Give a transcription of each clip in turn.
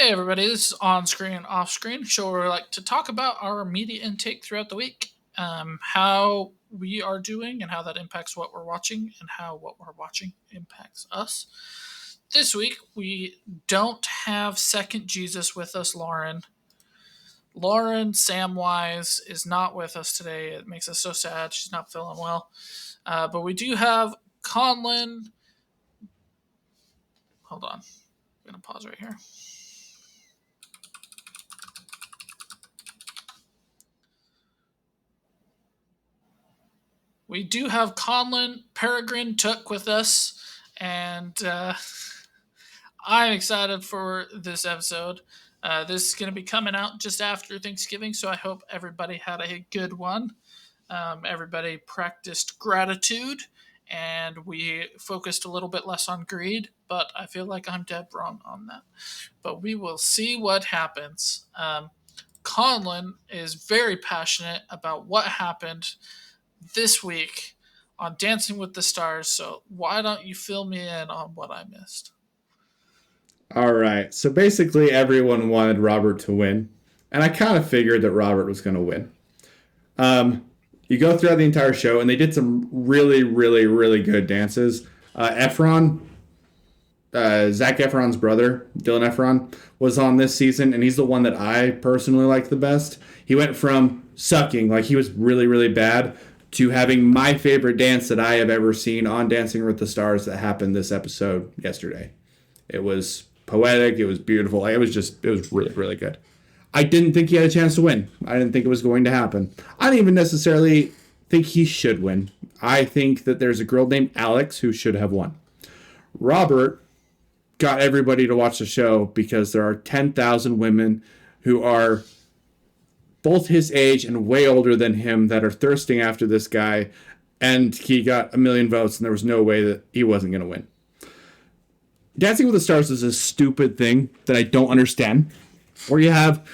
Hey everybody, this is On Screen and Off Screen, show where we like to talk about our media intake throughout the week, how we are doing and how that impacts what we're watching and how what we're watching impacts us. This week we don't have Second Jesus with us, Lauren. Lauren Samwise is not with us today. It makes us so sad. She's not feeling well. But we do have Conlon. Hold on. I'm going to pause right here. We do have Conlon Peregrine Took with us, and I'm excited for this episode. This is going to be coming out just after Thanksgiving, so I hope everybody had a good one. Everybody practiced gratitude, and we focused a little bit less on greed, but I feel like I'm dead wrong on that. But we will see what happens. Conlon is very passionate about what happened this week on Dancing with the Stars. So why don't you fill me in on what I missed? All right. So basically, everyone wanted Robert to win, and I kind of figured that Robert was going to win. You go throughout the entire show, and they did some really, really, really good dances. Efron, Zac Efron's brother, Dylan Efron, was on this season, and he's the one that I personally like the best. He went from sucking, like he was really, really bad, to having my favorite dance that I have ever seen on Dancing with the Stars that happened this episode yesterday. It was poetic. It was beautiful. It was really, really good. I didn't think he had a chance to win. I didn't think it was going to happen. I didn't even necessarily think he should win. I think that there's a girl named Alex who should have won. Robert got everybody to watch the show because there are 10,000 women who are both his age and way older than him that are thirsting after this guy, and he got 1,000,000 votes, and there was no way that he wasn't going to win. Dancing with the Stars is a stupid thing that I don't understand. Where you have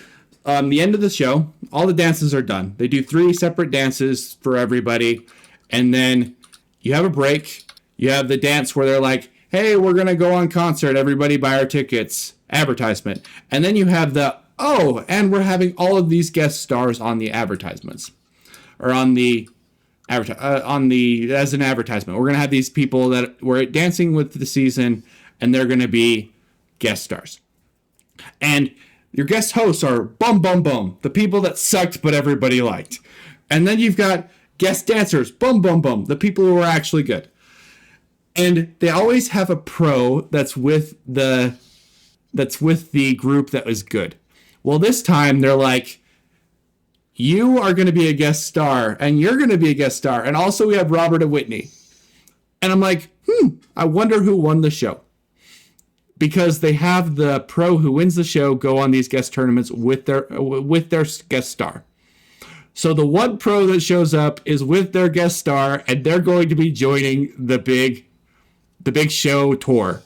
the end of the show, all the dances are done. They do 3 separate dances for everybody, and then you have a break. You have the dance where they're like, hey, we're going to go on concert. Everybody buy our tickets. Advertisement. And then you have the, oh, and we're having all of these guest stars on the advertisements. Or on the as an advertisement. We're going to have these people that were dancing with the season, and they're going to be guest stars. And your guest hosts are bum, bum, bum. The people that sucked but everybody liked. And then you've got guest dancers, bum, bum, bum. The people who are actually good. And they always have a pro that's with the group that was good. Well, this time they're like, you are going to be a guest star, and you're going to be a guest star. And also we have Robert and Whitney. And I'm like, I wonder who won the show. Because they have the pro who wins the show go on these guest tournaments with their guest star. So the one pro that shows up is with their guest star, and they're going to be joining the big show tour.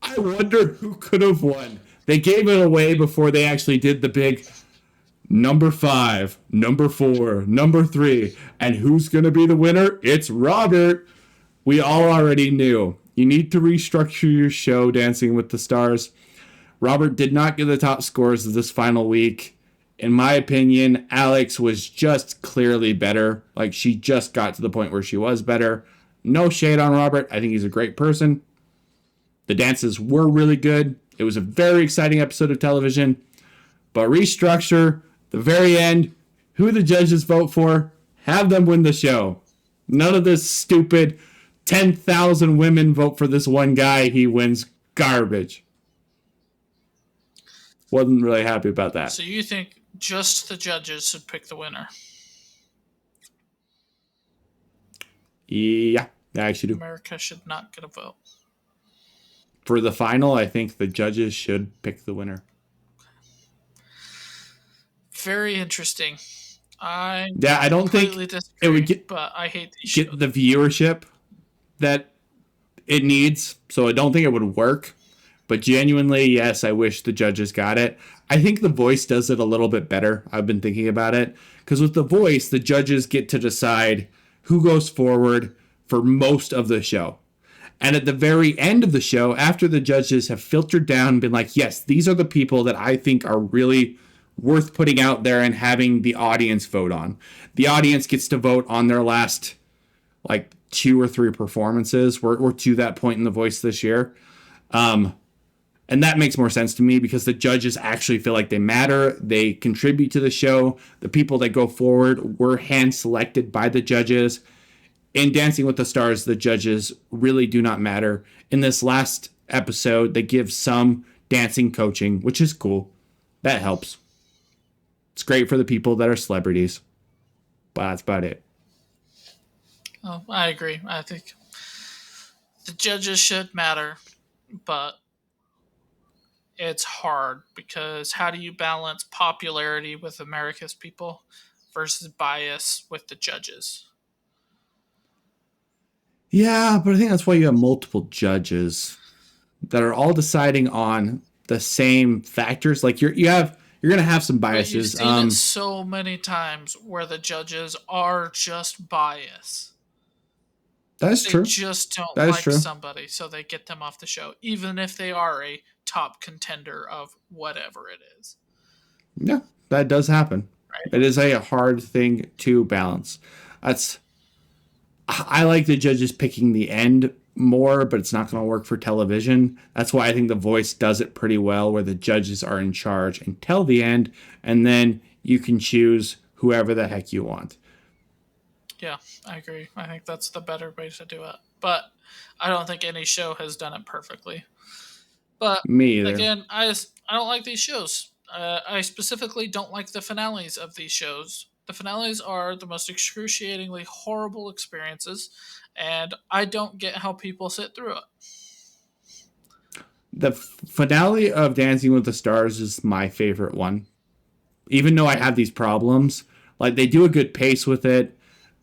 I wonder who could have won. They gave it away before they actually did the big number 5, number 4, number 3, and who's going to be the winner? It's Robert. We all already knew. You need to restructure your show, Dancing with the Stars. Robert did not get the top scores of this final week. In my opinion, Alex was just clearly better. Like, she just got to the point where she was better. No shade on Robert. I think he's a great person. The dances were really good. It was a very exciting episode of television. But restructure, the very end, who the judges vote for, have them win the show. None of this stupid 10,000 women vote for this one guy, he wins garbage. Wasn't really happy about that. So you think just the judges should pick the winner? Yeah, I actually do. America should not get a vote. For the final, I think the judges should pick the winner. Very interesting. I don't think it would get, but I hate these get shows. the viewership that it needs, so I don't think it would work. But genuinely, yes, I wish the judges got it. I think The Voice does it a little bit better. I've been thinking about it. Because with The Voice, the judges get to decide who goes forward for most of the show. And at the very end of the show, after the judges have filtered down and been like, yes, these are the people that I think are really worth putting out there and having the audience vote on. The audience gets to vote on their last like 2 or 3 performances. We're to that point in The Voice this year. And that makes more sense to me because the judges actually feel like they matter. They contribute to the show. The people that go forward were hand selected by the judges. In Dancing with the Stars, the judges really do not matter. In this last episode, they give some dancing coaching, which is cool. That helps. It's great for the people that are celebrities. But that's about it. Oh, I agree. I think the judges should matter, but it's hard because how do you balance popularity with America's people versus bias with the judges? Yeah, but I think that's why you have multiple judges that are all deciding on the same factors. Like you're gonna have some But you've biases. seen it so many times where the judges are just biased. That is They true. just don't That is like true. somebody, so they get them off the show, even if they are a top contender of whatever it is. Yeah, that does happen. Right? It is a hard thing to balance. That's I like the judges picking the end more, but it's not going to work for television. That's why I think The Voice does it pretty well, where the judges are in charge until the end, and then you can choose whoever the heck you want. Yeah, I agree. I think that's the better way to do it. But I don't think any show has done it perfectly. But Me either. again, I don't like these shows. I specifically don't like the finales of these shows. The finales are the most excruciatingly horrible experiences, and I don't get how people sit through it. The finale of Dancing with the Stars is my favorite one. Even though I have these problems, like they do a good pace with it.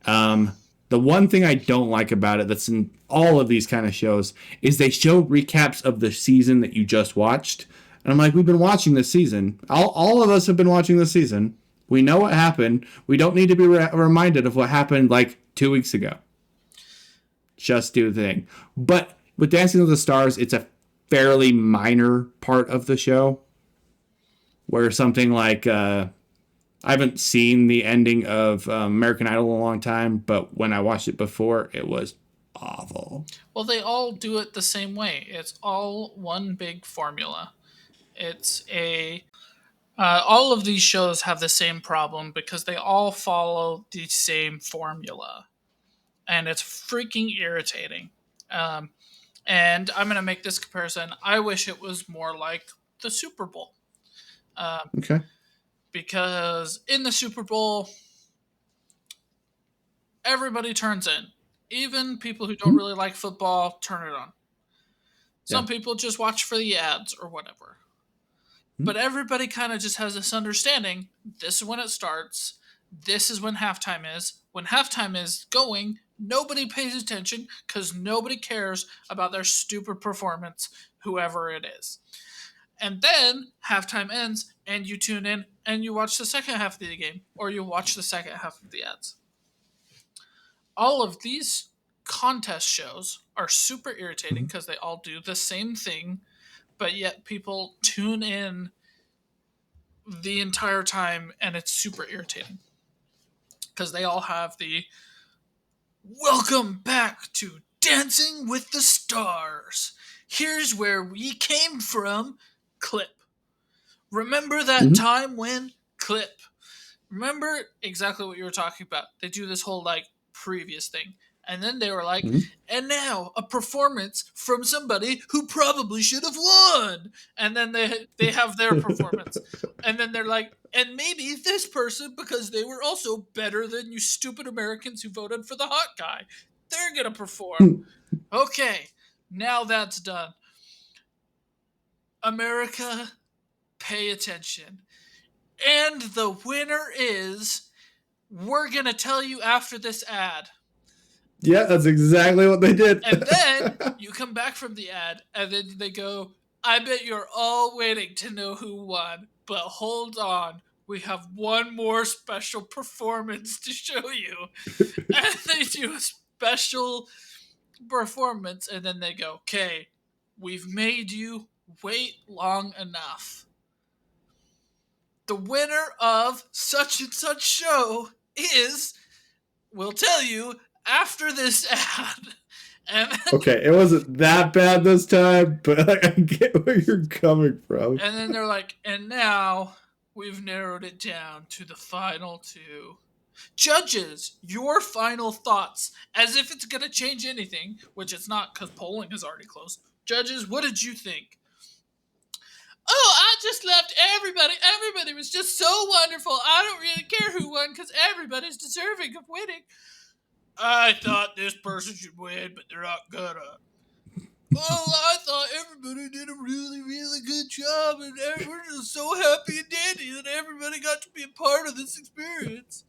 The one thing I don't like about it that's in all of these kind of shows is they show recaps of the season that you just watched. And I'm like, we've been watching this season. All of us have been watching this season. We know what happened. We don't need to be reminded of what happened like 2 weeks ago. Just do the thing. But with Dancing with the Stars, it's a fairly minor part of the show where something like I haven't seen the ending of American Idol in a long time, but when I watched it before, it was awful. Well, they all do it the same way. It's all one big formula. It's a all of these shows have the same problem because they all follow the same formula, and it's freaking irritating. Um, and I'm going to make this comparison. I wish it was more like the Super Bowl, Okay. because in the Super Bowl, everybody turns in. Even people who don't Mm-hmm. really like football turn it on. Yeah. Some people just watch for the ads or whatever. But everybody kind of just has this understanding this is when it starts, this is when halftime is. When halftime is going, nobody pays attention because nobody cares about their stupid performance, whoever it is. And then halftime ends, and you tune in and you watch the second half of the game, or you watch the second half of the ads. All of these contest shows are super irritating Mm-hmm. because they all do the same thing, but yet people tune in the entire time and it's super irritating because they all have the welcome back to Dancing with the Stars. Here's where we came from clip. Remember that Mm-hmm. time when clip. Remember exactly what you were talking about. They do this whole like previous thing. And then they were like, Mm-hmm. and now a performance from somebody who probably should have won. And then they have their performance. And then they're like, and maybe this person, because they were also better than you stupid Americans who voted for the hot guy. They're going to perform. Okay, now that's done. America, pay attention. And the winner is, we're going to tell you after this ad. Yeah, that's exactly what they did. And then you come back from the ad, and then they go, I bet you're all waiting to know who won. But hold on, we have one more special performance to show you. And they do a special performance, and then they go, okay, we've made you wait long enough. The winner of such and such show is, we'll tell you after this ad. And then, Okay, it wasn't that bad this time, but like, I get where you're coming from. and then they're like, and now we've narrowed it down to the final two. Judges, your final thoughts, as if it's going to change anything, which it's not because polling is already closed. Judges, what did you think? Oh, I just loved everybody. Everybody was just so wonderful. I don't really care who won because everybody's deserving of winning. I thought this person should win, but they're not gonna. Oh, I thought everybody did a really, really good job, and we're just so happy and dandy that everybody got to be a part of this experience.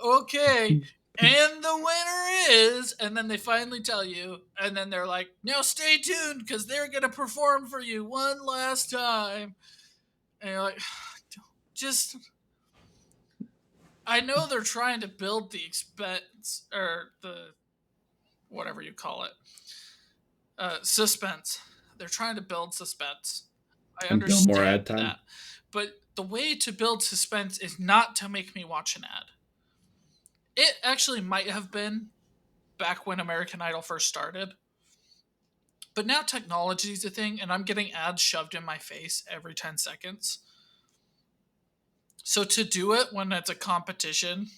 Okay, and the winner is, and then they finally tell you, and then they're like, now stay tuned because they're gonna perform for you one last time. And you're like, just, I know they're trying to build the expense or the whatever you call it, suspense. They're trying to build suspense. I And Bill more ad understand time. that, but the way to build suspense is not to make me watch an ad. It actually might have been back when American Idol first started, but now technology is a thing, and I'm getting ads shoved in my face every 10 seconds. So to do it when it's a competition,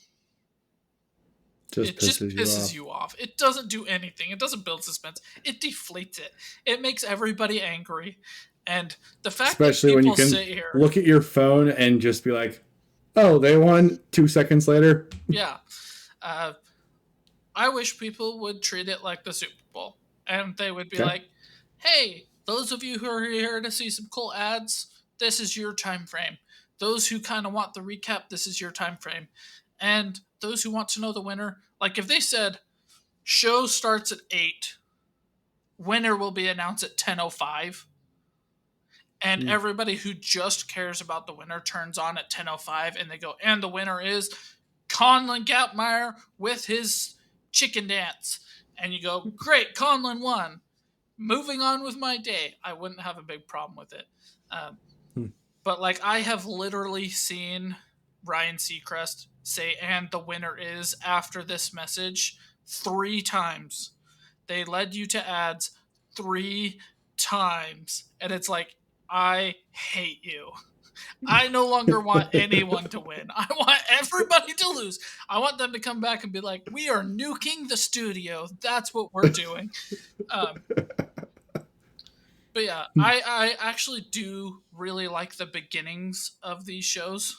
Just it just pisses you pisses off. you off. It doesn't do anything. It doesn't build suspense. It deflates it. It makes everybody angry. And the fact that Especially when you people can sit here, look at your phone and just be like, oh, they won 2 seconds later. yeah, uh, I wish people would treat it like the Super Bowl. And they would be Okay. like, hey, those of you who are here to see some cool ads, this is your time frame. Those who kind of want the recap, this is your time frame. And those who want to know the winner, like if they said, show starts at 8, winner will be announced at 10:05, and Mm. everybody who just cares about the winner turns on at 10:05, and they go, and the winner is Conlon Gapmeyer with his chicken dance. And you go, great, Conlon won. Moving on with my day. I wouldn't have a big problem with it. Um, Mm. but like, I have literally seen Ryan Seacrest say, and the winner is after this message 3 times. They led you to ads 3 times. And it's like, I hate you. I no longer want anyone to win. I want everybody to lose. I want them to come back and be like, we are nuking the studio. That's what we're doing. Um, but yeah, I actually do really like the beginnings of these shows.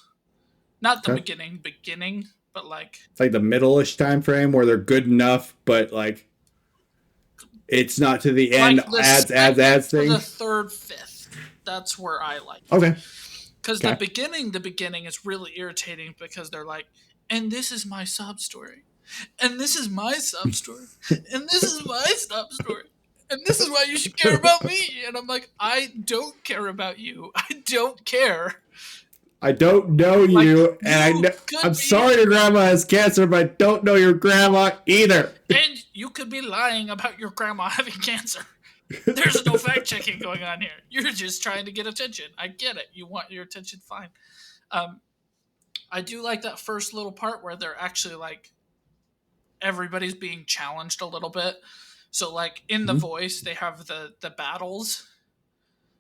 Not the Okay. beginning, but like It's like the middle-ish time frame where they're good enough, but like it's not to the like end the ads second to the thing. third, fifth. That's where I like it. Okay. Because Okay. the beginning is really irritating because they're like, and this is my sob story, and this is my sob story, and this is my sob story, and this is why you should care about me. And I'm like, I don't care about you. I don't care. I don't know Like, you, and you I'm could be, sorry your grandma has cancer, but I don't know your grandma either. and you could be lying about your grandma having cancer. There's no fact checking going on here. You're just trying to get attention. I get it. You want your attention, fine. Um, I do like that first little part where they're actually like, everybody's being challenged a little bit. So like in The Mhm. Voice, they have the battles.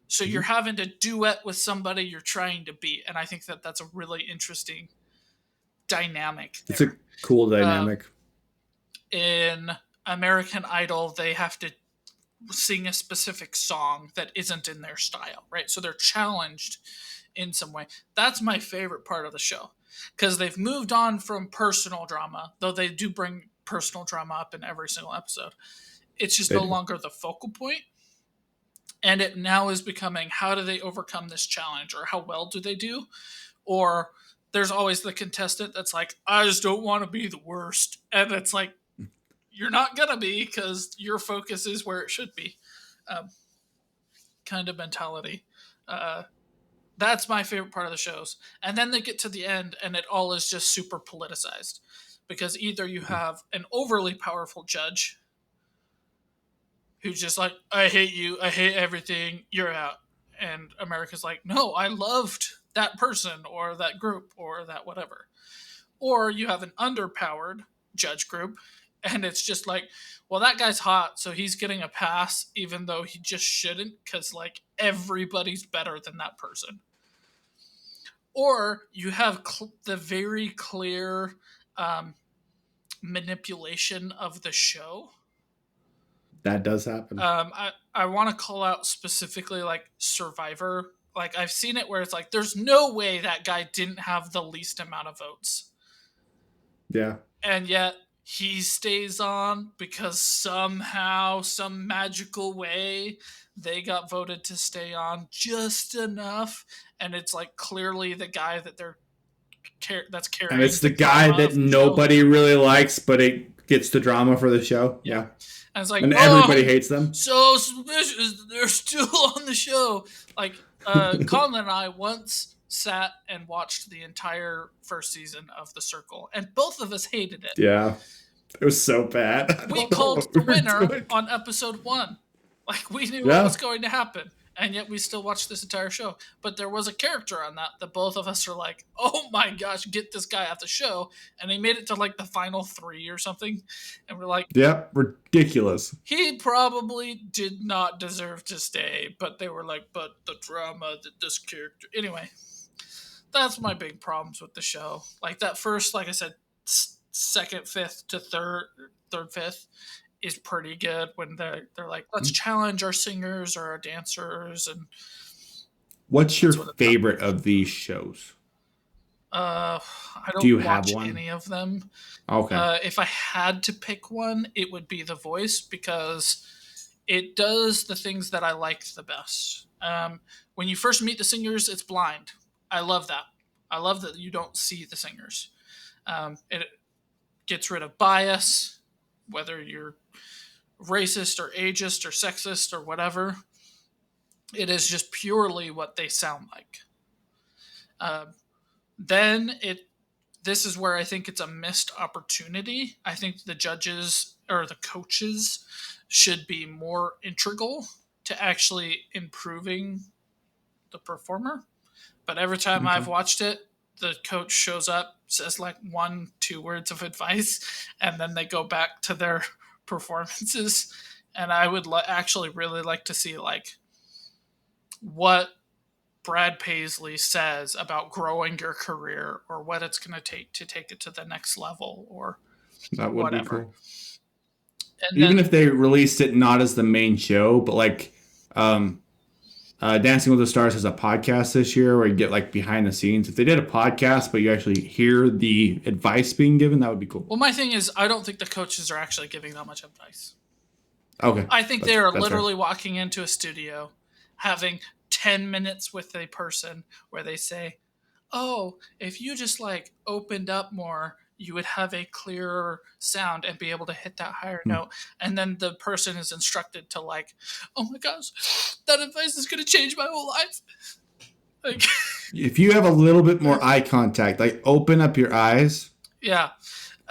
So you're Mhm. having to duet with somebody you're trying to beat, and I think that that's a really interesting dynamic It's a there. cool Uh, dynamic. in American Idol, they have to sing a specific song that isn't in their style, right? So they're challenged in some way. That's my favorite part of the show because they've moved on from personal drama, though they do bring personal drama up in every single episode. It's just They no do. longer the focal point, and it now is becoming how do they overcome this challenge or how well do they do? Or there's always the contestant that's like, I just don't want to be the worst. And it's like, you're not going to be because your focus is where it should be. Um, kind of mentality. Uh, that's my favorite part of the shows. And then they get to the end and it all is just super politicized because either you have an overly powerful judge who's just like, I hate you, I hate everything, you're out. And America's like, no, I loved that person or that group or that whatever. Or you have an underpowered judge group, and it's just like, well, that guy's hot, so he's getting a pass, even though he just shouldn't, because like everybody's better than that person. Or you have the very clear um, manipulation of the show. That does happen. I want to call out specifically like Survivor. Like I've seen it where it's like, there's no way that guy didn't have the least amount of votes, Yeah. and yet he stays on because somehow, some magical way, they got voted to stay on just enough, and it's like clearly the guy that that's And carrying it's the the guy drama that of the show. nobody really likes, but it gets the drama for the show. Yeah, Yeah. and it's like, And oh, everybody I'm hates them. so suspicious they're still on the show. Like Colin and I once sat and watched the entire first season of The Circle, and both of us hated it. Yeah. It was so bad. I We don't know called what the we were winner doing. on episode 1. Like we knew what was Yeah. going to happen, and yet we still watched this entire show. But there was a character on that both of us are like, "Oh my gosh, get this guy off the show!" And he made it to like the final 3 or something, and we're like, Yep. Ridiculous. he probably did not deserve to stay. But they were like, "But the drama that this character." Anyway, that's my big problems with the show. Like that first, like I said, second, fifth to third, fifth is pretty good when they're like, let's challenge our singers or our dancers, and What's your that's what it's up. favorite of these shows? I Do don't you have watch one? any of them. Okay. If I had to pick one, it would be The Voice because it does the things that I like the best. When you first meet the singers, it's blind. I love that. I love that you don't see the singers. It gets rid of bias, whether you're racist or ageist or sexist or whatever. It is just purely what they sound like. Um, then it this is where I think it's a missed opportunity. I think the judges or the coaches should be more integral to actually improving the performer. But every time Okay. I've watched it, the coach shows up, says like 1, 2 words of advice, and then they go back to their performances. And I would actually really like to see like what Brad Paisley says about growing your career or what it's going to take it to the next level or That would be whatever. cool. And Even then, if they released it not as the main show, but like um Dancing with the Stars has a podcast this year where you get like behind the scenes. If they did a podcast, but you actually hear the advice being given, that would be cool. well, my thing is, I don't think the coaches are actually giving that much advice. Okay, I think they are that's fair. literally walking into a studio, having 10 minutes with a person where they say, oh, if you just like opened up more, you would have a clearer sound and be able to hit that higher Hmm. note. And then the person is instructed to like, oh my gosh, that advice is going to change my whole life. Like, If you have a little bit more eye contact, like open up your eyes, yeah.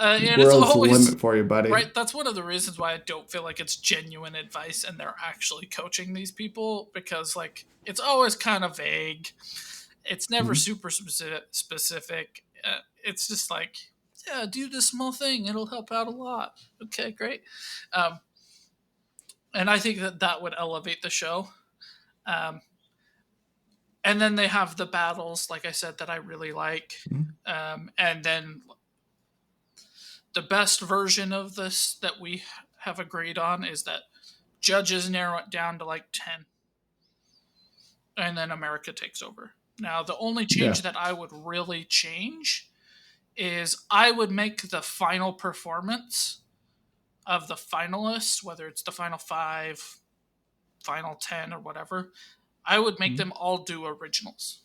And it's world's the always limit for you, buddy. right. That's one of the reasons why I don't feel like it's genuine advice and they're actually coaching these people because like it's always kind of vague. It's never Mhm. super specific. It's just like, yeah, do this small thing. It'll help out a lot. Okay, great. Um, and I think that that would elevate the show. Um, and then they have the battles, like I said, that I really like. Mhm. And then the best version of this that we have agreed on is that judges narrow it down to like 10, and then America takes over. Now, the only Yeah. change that I would really change is I would make the final performance of the finalists, whether it's the final 5, final 10, or whatever, I would make Mhm. them all do originals.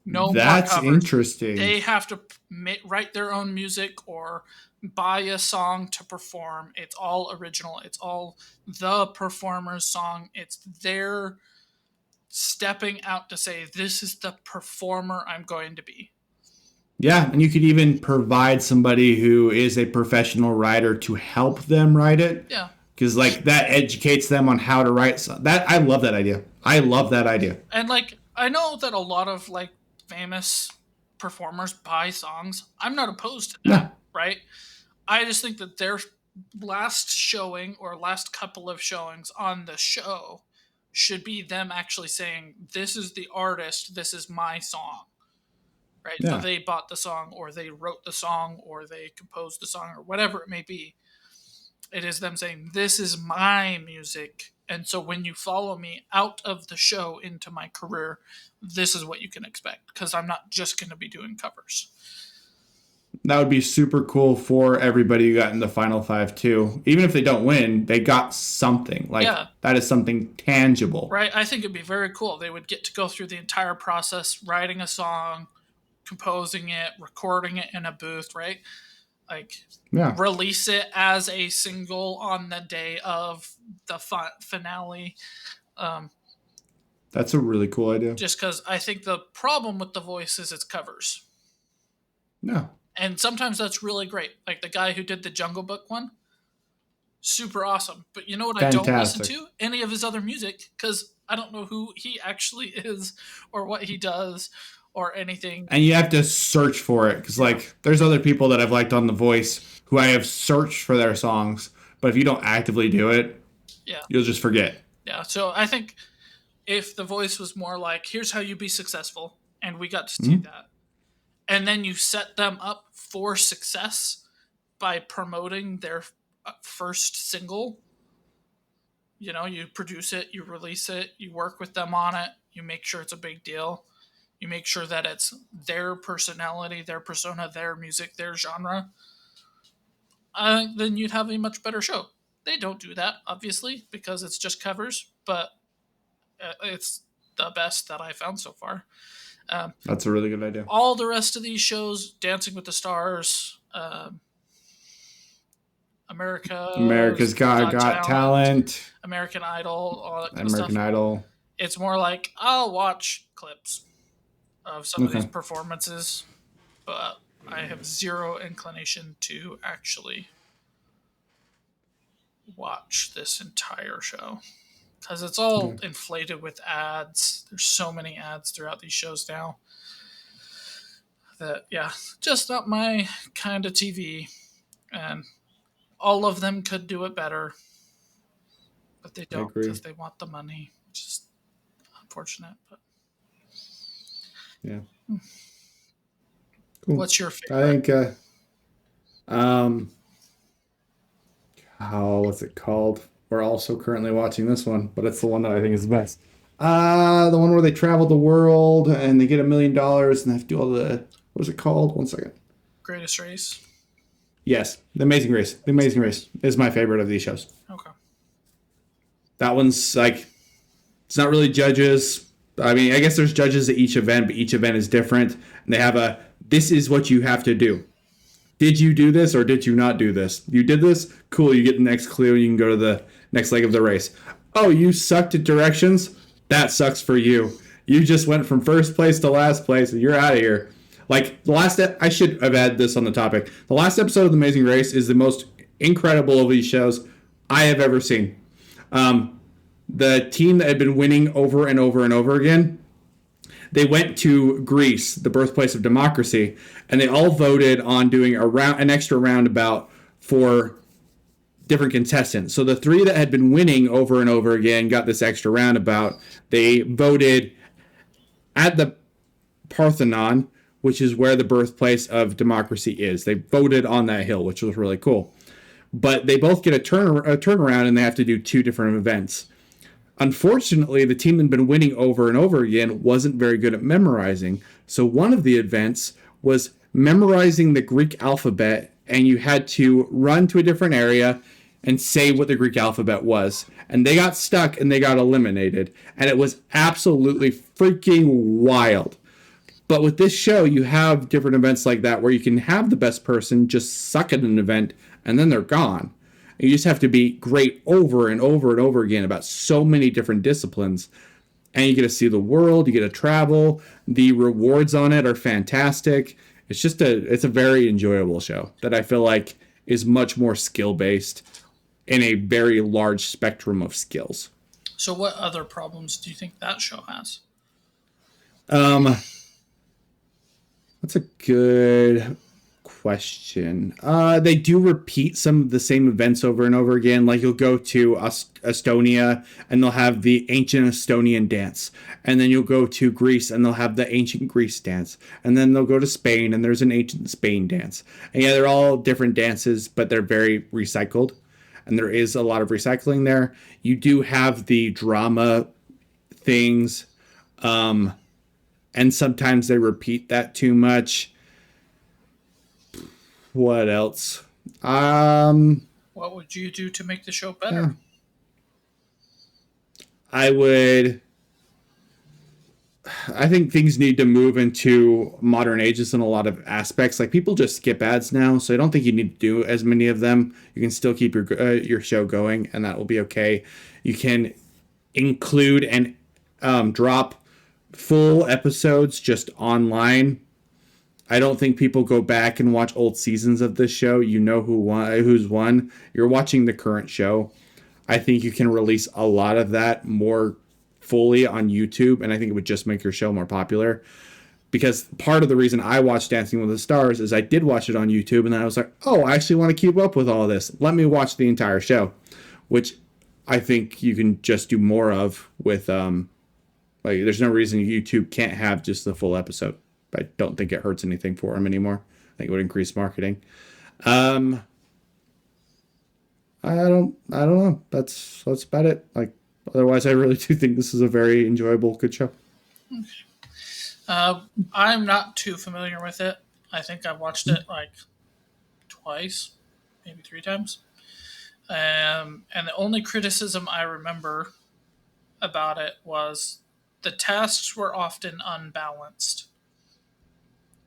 No more That's covers. interesting. They have to write their own music or buy a song to perform. It's all original. It's all the performer's song. It's their stepping out to say, this is the performer I'm going to be. Yeah, and you could even provide somebody who is a professional writer to help them write it. Yeah. because like that educates them on how to write. That I love that idea. I love that idea. And like I know that a lot of like famous performers buy songs. I'm not opposed to that, No, right? I just think that their last showing or last couple of showings on the show should be them actually saying, "This is the artist. This is my song." Right? So yeah, they bought the song, or they wrote the song, or they composed the song, or whatever it may be. It is them saying, "This is my music." And so when you follow me out of the show into my career, this is what you can expect because I'm not just going to be doing covers. that would be super cool for everybody who got in the final five too. Even if they don't win, they got something. Like Yeah, that is something tangible. right. I think it'd be very cool. They would get to go through the entire process, writing a song, composing it, recording it in a booth, right? Like Yeah, release it as a single on the day of the finale. Um, that's a really cool idea. just because I think the problem with The Voice is its covers. Yeah, And sometimes that's really great. Like the guy who did the Jungle Book one, super awesome. But you know what I don't listen fantastic. to? Any of his other music because I don't know who he actually is or what he does or anything. And you have to search for it because Yeah. like there's other people that I've liked on The Voice who I have searched for their songs, but if you don't actively do it, Yeah. you'll just forget. Yeah. So I think if The Voice was more like, here's how you be successful, and we got to see Mm-hmm. that, and then you set them up for success by promoting their first single. You know, you produce it, you release it, you work with them on it, you make sure it's a big deal, you make sure that it's their personality, their persona, their music, their genre. Then you'd have a much better show. They don't do that, obviously, because it's just covers, but it's the best that I found so far. Um, That's a really good idea. all the rest of these shows, Dancing with the Stars, America's America's Got Got Got Talent, Talent, American Idol, all that kind of stuff. American Idol. It's more like I'll watch clips of some of these Okay. performances, but I have zero inclination to actually watch this entire show because it's all inflated with ads. There's so many ads throughout these shows now that, yeah, just not my kind of TV. And all of them could do it better, but they I don't agree. because they want the money, which is unfortunate. But Yeah. Cool. what's your I favorite? think um oh, what's it called? We're also currently watching this one, but it's the one that I think is the best. The one where they travel the world and they get $1 million and they have to do all the what is it called? One second. Greatest Race? Yes, The Amazing Race. The Amazing Race is my favorite of these shows. Okay. That one's like it's not really judges. I mean, I guess there's judges at each event, but each event is different. And they have a this is what you have to do. Did you do this or did you not do this? You did this? Cool, you get the next clue, you can go to the next leg of the race. Oh, you sucked at directions? That sucks for you. You just went from first place to last place and you're out of here. Like the last I should have had this on the topic. The last episode of The Amazing Race is the most incredible of these shows I have ever seen. The team that had been winning over and over and over again, they went to Greece, the birthplace of democracy, and they all voted on doing an extra roundabout for different contestants. So the three that had been winning over and over again got this extra roundabout. They voted at the Parthenon, which is where the birthplace of democracy is. They voted on that hill, which was really cool. But they both get a turnaround, and they have to do two different events. Unfortunately, the team that had been winning over and over again wasn't very good at memorizing. So one of the events was memorizing the Greek alphabet, and you had to run to a different area and say what the Greek alphabet was. And they got stuck and they got eliminated. And it was absolutely freaking wild. But with this show, you have different events like that where you can have the best person just suck at an event and then they're gone. You just have to be great over and over and over again about so many different disciplines. And you get to see the world, you get to travel. The rewards on it are fantastic. It's a very enjoyable show that I feel like is much more skill based. in a very large spectrum of skills. So, what other problems do you think that show has? Um, that's a good question. They do repeat some of the same events over and over again. Like you'll go to Estonia and they'll have the ancient Estonian dance, and then you'll go to Greece and they'll have the ancient Greece dance, and then they'll go to Spain and there's an ancient Spain dance. And yeah, they're all different dances, but they're very recycled, and there is a lot of recycling there. You do have the drama things, um, and sometimes they repeat that too much. What else? Um, What would you do to make the show better? yeah, I would. I think things need to move into modern ages in a lot of aspects. Like people just skip ads now, so I don't think you need to do as many of them. You can still keep your show going, and that will be okay. You can include and drop full episodes just online. I don't think people go back and watch old seasons of this show. You know who won, who's won. You're watching the current show. I think you can release a lot of that more fully on YouTube, and I think it would just make your show more popular. Because part of the reason I watched Dancing with the Stars is I did watch it on YouTube, and then I was like, oh, I actually want to keep up with all of this. Let me watch the entire show, which I think you can just do more of with like. There's no reason YouTube can't have just the full episode. I don't think it hurts anything for them anymore. I think it would increase marketing. Um, I don't know. That's about it. Like otherwise, I really do think this is a very enjoyable, good show. I'm not too familiar with it. I think I've watched it like twice, maybe three times. And the only criticism I remember about it was the tasks were often unbalanced.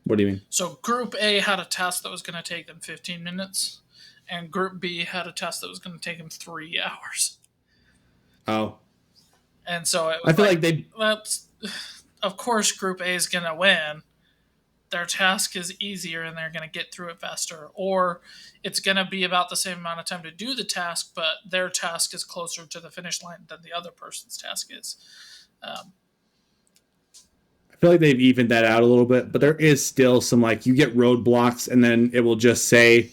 What do you mean? So Group A had a task that was going to take them 15 minutes, and Group B had a task that was going to take them 3 hours. Oh, And so it I was feel like, like they. that's, of course, Group A is going to win. Their task is easier and they're going to get through it faster. Or it's going to be about the same amount of time to do the task, but their task is closer to the finish line than the other person's task is. Um, I feel like they've evened that out a little bit, but there is still some like you get roadblocks, and then it will just say,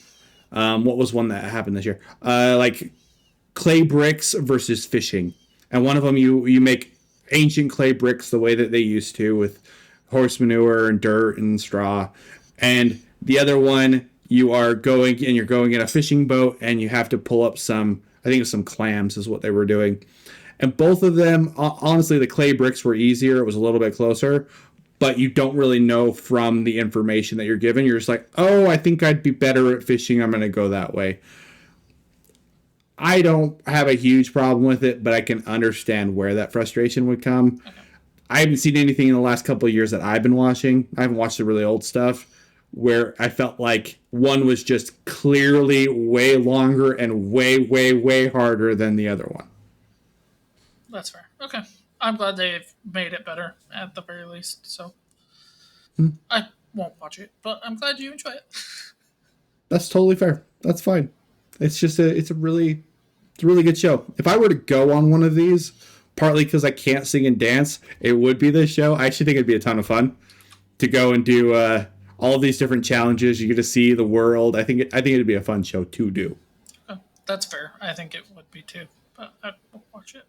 what was one that happened this year? Like clay bricks versus fishing, and one of them you make ancient clay bricks the way that they used to with horse manure and dirt and straw, and the other one you are going and you're going in a fishing boat and you have to pull up some. I think it was some clams is what they were doing, and both of them honestly the clay bricks were easier. It was a little bit closer, but you don't really know from the information that you're given. You're just like, oh, I think I'd be better at fishing. I'm going to go that way. I don't have a huge problem with it, but I can understand where that frustration would come. I haven't seen anything in the last couple of years that I've been watching. I haven't watched the really old stuff where I felt like one was just clearly way longer and way, way, way harder than the other one. that's fair. Okay. I'm glad they've made it better at the very least. So I won't watch it, but I'm glad you enjoy it. That's totally fair. That's fine. It's a really good show. If I were to go on one of these, partly because I can't sing and dance, it would be this show. I actually think it'd be a ton of fun to go and do all of these different challenges. You get to see the world. I think it'd be a fun show to do. That's fair. I think it would be too, but I won't watch it.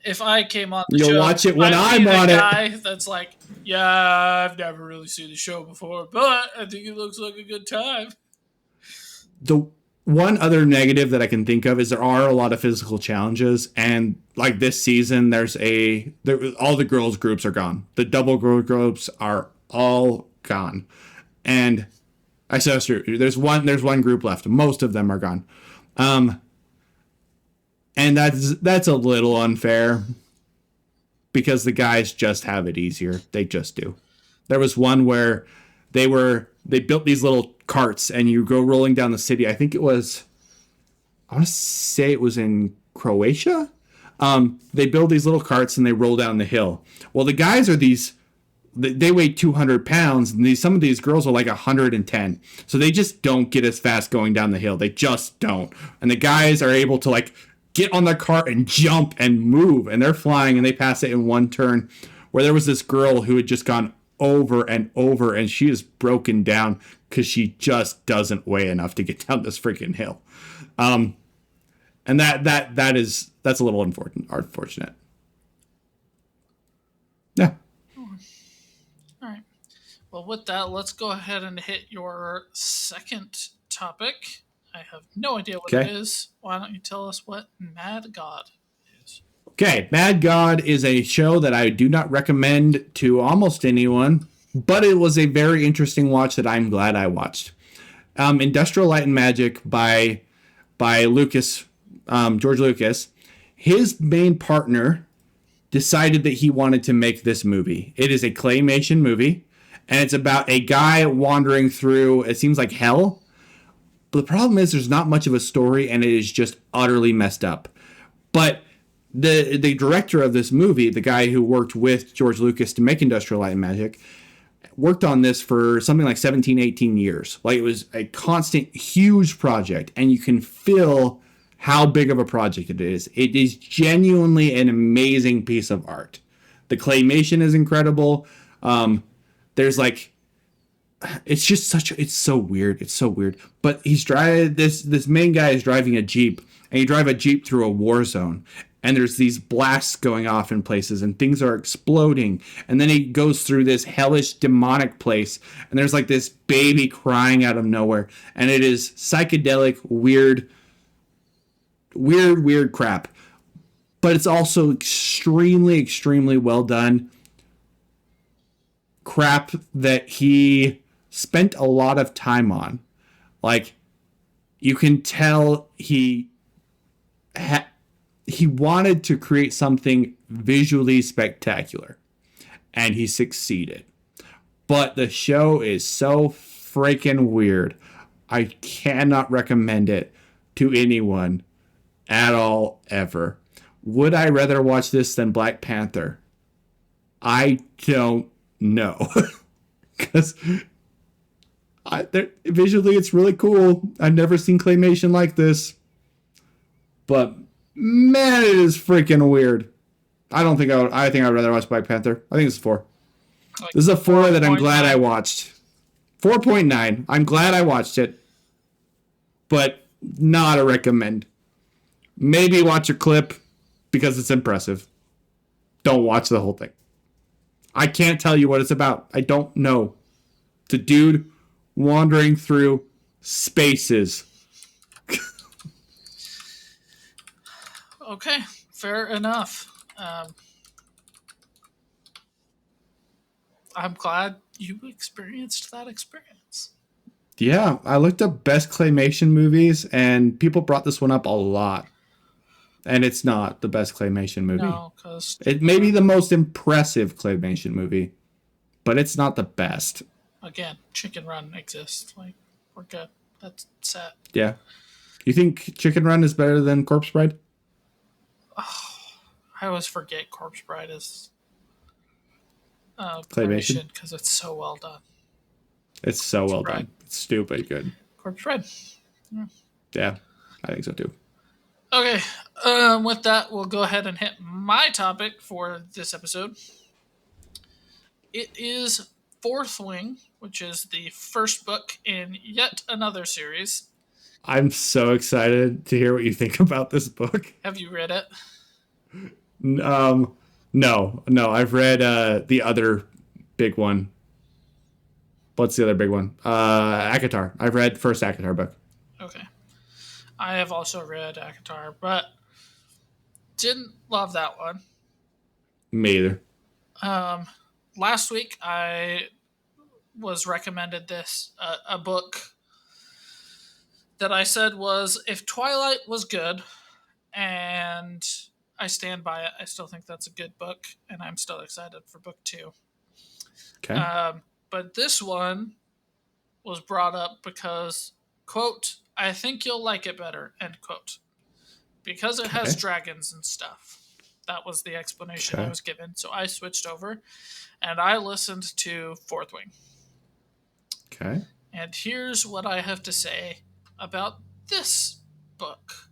If I came on the You'll show, watch it when I'd be I'm the on it. guy that's like, yeah, I've never really seen the show before, but I think it looks like a good time. The one other negative that I can think of is there are a lot of physical challenges, and like this season, all the girls groups are gone. The double girl groups are all gone, and I said that's true. There's one group left. Most of them are gone. Um, and that's a little unfair because the guys just have it easier. They just do. There was one where they built these little carts and you go rolling down the city. I think it was I want to say it was in Croatia. They build these little carts and they roll down the hill. Well, the guys are these they weigh 200 pounds, and some of these girls are like 110. So they just don't get as fast going down the hill. They just don't. And the guys are able to like get on the cart and jump and move, and they're flying, and they pass it in one turn. Where there was this girl who had just gone over and over, and she is broken down because she just doesn't weigh enough to get down this freaking hill. And that's a little unfortunate. Yeah. All right. Well, with that, let's go ahead and hit your second topic. I have no idea what it Okay. is. Why don't you tell us what Mad God is? Okay. Mad God is a show that I do not recommend to almost anyone, but it was a very interesting watch that I'm glad I watched. Industrial Light and Magic by Lucas, George Lucas. His main partner decided that he wanted to make this movie. It is a claymation movie, and it's about a guy wandering through, it seems like hell. But the problem is there's not much of a story, and it is just utterly messed up. But the director of this movie, the guy who worked with George Lucas to make Industrial Light and Magic, worked on this for something like 17, 18 years. Like, it was a constant, huge project, and you can feel how big of a project it is. It is genuinely an amazing piece of art. The claymation is incredible. There's like, it's just it's so weird. It's so weird. But he's driving, this main guy is driving a Jeep, and you drive a Jeep through a war zone. And there's these blasts going off in places, and things are exploding. And then he goes through this hellish demonic place, and there's like this baby crying out of nowhere. And it is psychedelic, weird crap. But it's also extremely well done crap that he spent a lot of time on. Like, you can tell he wanted to create something visually spectacular, and he succeeded. But the show is so freaking weird. I cannot recommend it to anyone at all, ever. Would I rather watch this than Black Panther? I don't know. Because visually it's really cool. I've never seen claymation like this. But man, it is freaking weird. I think I'd rather watch Black Panther. I think it's 4. Like This is a 4 that I'm glad I 4.9. watched. 4.9. I'm glad I watched it. But not a recommend. Maybe watch a clip because it's impressive. Don't watch the whole thing. I can't tell you what it's about. I don't know. It's a dude wandering through spaces. Okay, fair enough. I'm glad you experienced that experience. Yeah, I looked up best claymation movies, and people brought this one up a lot. And it's not the best claymation movie. No, because It may be the most impressive claymation movie, but it's not the best. again, Chicken Run exists. Like, we're good. That's set. Yeah. You think Chicken Run is better than Corpse Bride? I always forget Corpse Bride is Claymation? because it's so well done. It's so well Bride. done. It's stupid good. Corpse Bride. Yeah, I think so too. Okay, with that, we'll go ahead and hit my topic for this episode. It is Fourth Wing, which is the first book in yet another series. I'm so excited to hear what you think about this book. Have you read it? Um, no, I've read the other big one. What's the other big one? Akatar. I've read first Akatar book. Okay. I have also read Akatar, but didn't love that one. Me either. Last week, I was recommended this a book that I said was if Twilight was good, and I stand by it. I still think that's a good book, and I'm still excited for book 2. Okay. But this one was brought up because, quote, I think you'll like it better, end quote, because it has Okay. dragons and stuff. That was the explanation I Okay. was given. So I switched over and I listened to Fourth Wing. Okay. And here's what I have to say about this book.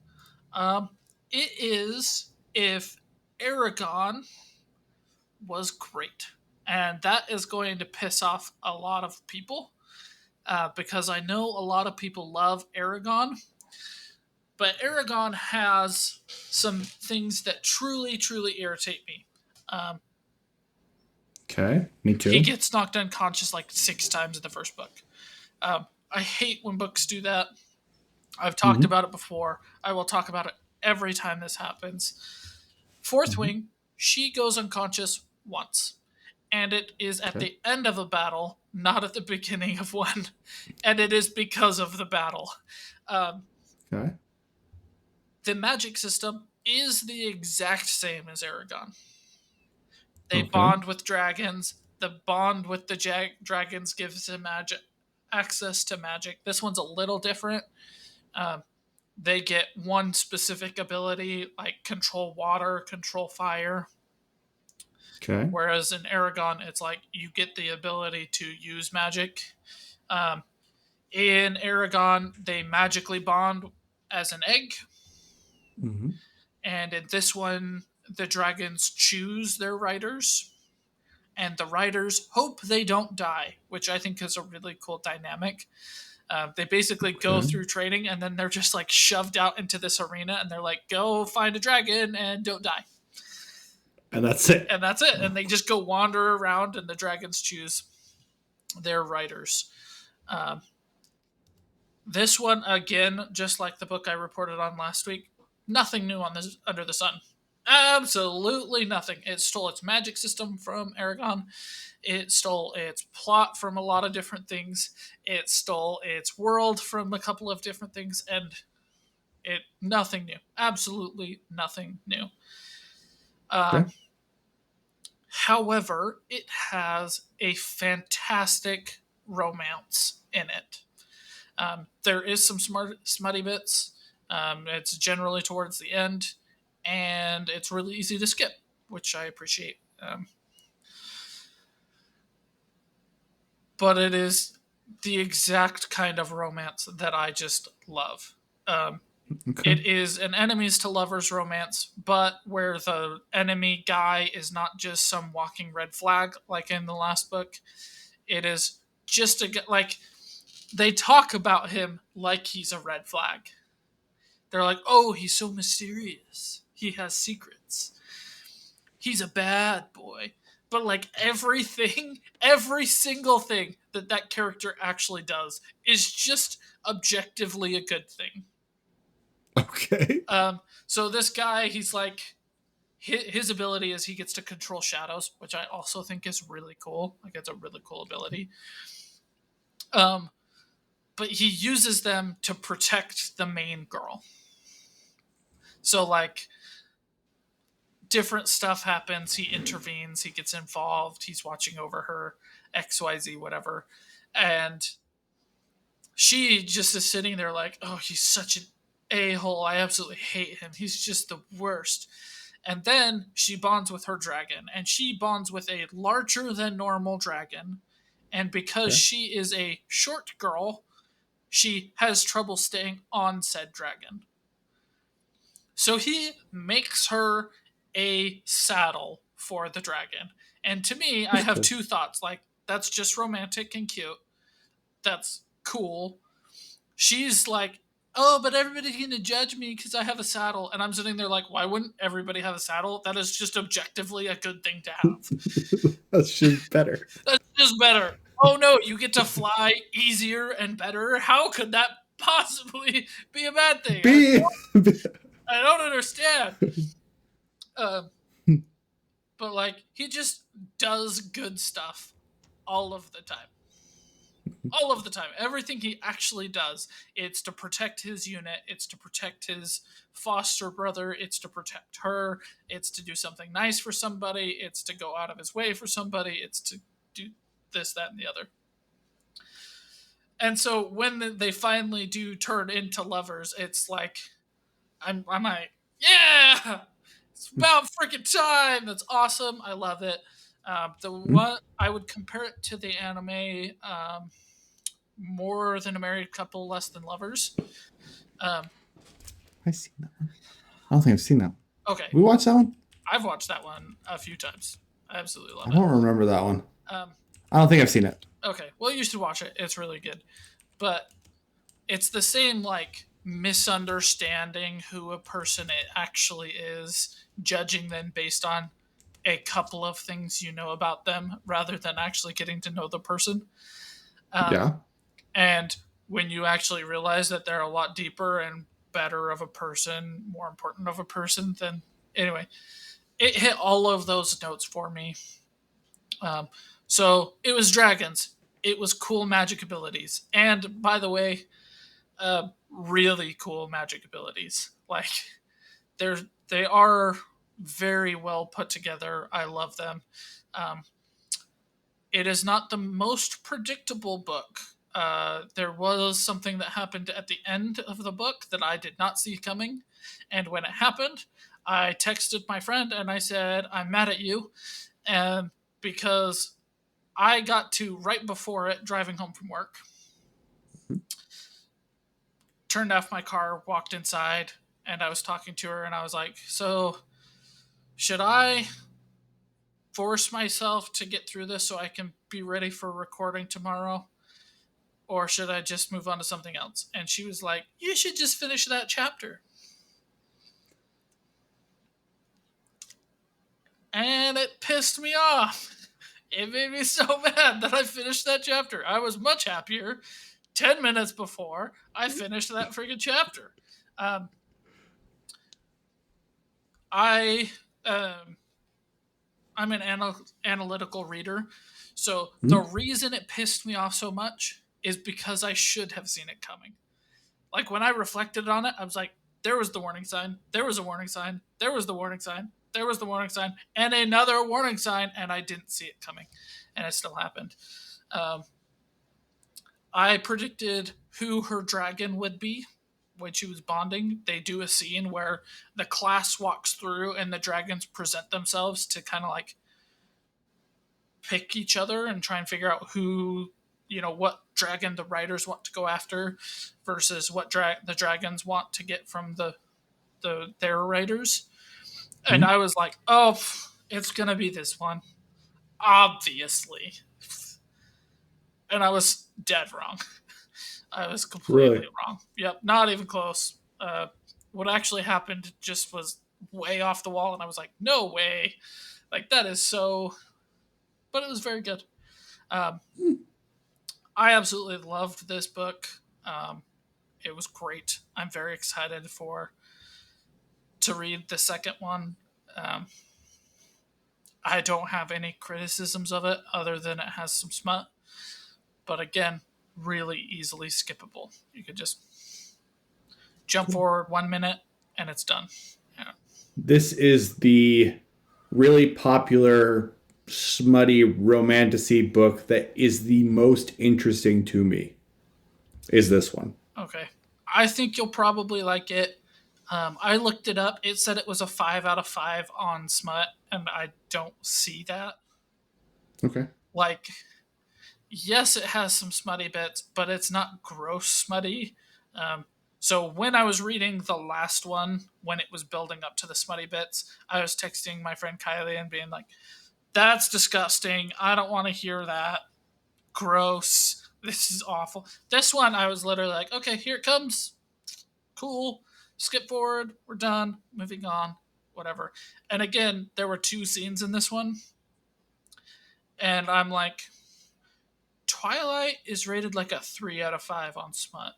Um, it is if Aragon was great. And that is going to piss off a lot of people because I know a lot of people love Aragon, but Aragon has some things that truly, truly irritate me. Um, Okay. Me he too. gets knocked unconscious like 6 times in the first book. I hate when books do that. I've talked Mm-hmm. about it before. I will talk about it every time this happens. Fourth Mm-hmm. Wing, she goes unconscious once. And it is at Okay. the end of a battle, not at the beginning of one. And it is because of the battle. Um, Okay. the magic system is the exact same as Aragon. They Okay. bond with dragons. The bond with the dragons gives them magic access to magic. This one's a little different. Um, they get one specific ability, like control water, control fire. Okay. Whereas in Aragon, it's like you get the ability to use magic. Um, in Aragon, they magically bond as an egg, Mm-hmm. and in this one, the dragons choose their riders, and the riders hope they don't die, which I think is a really cool dynamic. They basically go Okay. through training, and then they're just like shoved out into this arena, and they're like, "Go find a dragon and don't die," And that's it. and that's it. And they just go wander around, and the dragons choose their riders. Um, This one, again, just like the book I reported on last week, nothing new on this under the sun. Absolutely nothing. It stole its magic system from Aragon. It stole its plot from a lot of different things. It stole its world from a couple of different things, and it nothing new. Absolutely nothing new. Um, Okay. However, it has a fantastic romance in it. There is some smutty bits. It's generally towards the end, and it's really easy to skip, which I appreciate. But it is the exact kind of romance that I just love. Um, Okay. it is an enemies to lovers romance, but where the enemy guy is not just some walking red flag like in the last book. It is just like they talk about him like he's a red flag. They're like, oh, he's so mysterious. He has secrets. He's a bad boy. But like everything, every single thing that that character actually does is just objectively a good thing. Okay. So this guy, he's like, his ability is he gets to control shadows, which I also think is really cool. Like it's a really cool ability. Um, but he uses them to protect the main girl. So like different stuff happens. He intervenes. He gets involved. He's watching over her, XYZ, whatever. And she just is sitting there like, oh, he's such an a hole. I absolutely hate him. He's just the worst. And then she bonds with her dragon, and she bonds with a larger than normal dragon. And because Okay. she is a short girl, she has trouble staying on said dragon. So he makes her a saddle for the dragon. And to me, I That's have cool. two thoughts. Like, that's just romantic and cute. That's cool. She's like, oh, but everybody's going to judge me because I have a saddle. And I'm sitting there like, why wouldn't everybody have a saddle? That is just objectively a good thing to have. That's just better. That's just better. Oh no, you get to fly easier and better. How could that possibly be a bad thing? Be. I don't understand. Uh, but like he just does good stuff all of the time. All of the time. Everything he actually does, it's to protect his unit, it's to protect his foster brother, it's to protect her, it's to do something nice for somebody, it's to go out of his way for somebody, it's to do this, that, and the other. And so when they finally do turn into lovers, it's like I'm like, yeah, It's about freaking time. That's awesome. I love it. The Hmm? one I would compare it to the anime More Than a Married Couple, Less Than Lovers. Um, I seen that one. I don't think I've seen that. okay, We watched that one. I've watched that one a few times. I absolutely I love it. don't remember that one. Um, I don't think I've seen it. okay, well, you should watch it. It's really good. But it's the same, like, misunderstanding who a person it actually is, judging them based on a couple of things you know about them rather than actually getting to know the person. Um, Yeah. and when you actually realize that they're a lot deeper and better of a person, more important of a person, then anyway, it hit all of those notes for me. Um, so it was dragons. It was cool magic abilities. And by the way, really cool magic abilities. Like they are very well put together. I love them. Um, it is not the most predictable book. There was something that happened at the end of the book that I did not see coming, and when it happened, I texted my friend and I said, "I'm mad at you," and because I got to right before it driving home from work, turned off my car, walked inside, and I was talking to her, and I was like, "So, should I force myself to get through this so I can be ready for recording tomorrow? Or should I just move on to something else?" And she was like, "You should just finish that chapter." And it pissed me off. It made me so mad that I finished that chapter. I was much happier 10 minutes before I finished that freaking chapter. Um, I um, I'm an analytical reader, so the Hmm? reason it pissed me off so much is because I should have seen it coming. Like when I reflected on it, I was like, there was the warning sign, there was a warning sign, there was the warning sign, there was the warning sign, and another warning sign, and I didn't see it coming, and it still happened. Um, I predicted who her dragon would be when she was bonding. They do a scene where the class walks through and the dragons present themselves to kind of like pick each other and try and figure out who, what dragon the writers want to go after versus what the dragons want to get from their writers. And Hmm? I was like, oh, it's gonna be this one, obviously. And I was dead wrong. I was completely Really? wrong. Yep, not even close. What actually happened just was way off the wall, and I was like, no way. Like that is so. But it was very good. Um, I absolutely loved this book. Um, it was great. I'm very excited for to read the second one. Um, I don't have any criticisms of it other than it has some smut, but again, really easily skippable. You could just jump Cool. forward 1 minute and it's done. Yeah. This is the really popular, smutty, romantasy book that is the most interesting to me. Is this one? Okay. I think you'll probably like it. I looked it up. It said it was a 5 out of 5 on Smut, and I don't see that. Okay. Like, yes, it has some smutty bits, but it's not gross smutty. Um, so when I was reading the last one, when it was building up to the smutty bits, I was texting my friend Kylie and being like, "That's disgusting. I don't want to hear that. Gross. This is awful." This one, I was literally like, "Okay, here it comes. Cool. Skip forward. We're done. Moving on. Whatever." And again, there were two scenes in this one, and I'm like, Twilight is rated like a 3 out of 5 on Smut,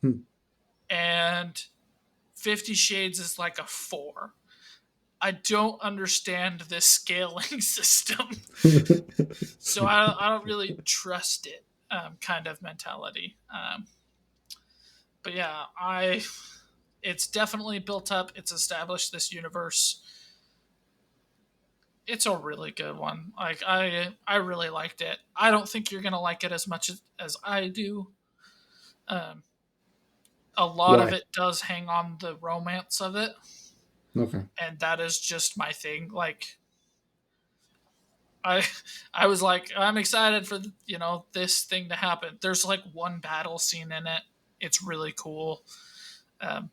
Hmm. and 50 Shades is like a 4. I don't understand this scaling system, so I don't really trust it. Kind of mentality. But yeah, it's definitely built up. It's established this universe. It's a really good one. Like I really liked it. I don't think you're gonna like it as much as I do. Um, a lot of Why? it does hang on the romance of it. Okay. and that is just my thing. Like I I was like, I'm excited for this thing to happen. There's like one battle scene in it. It's really cool. Um,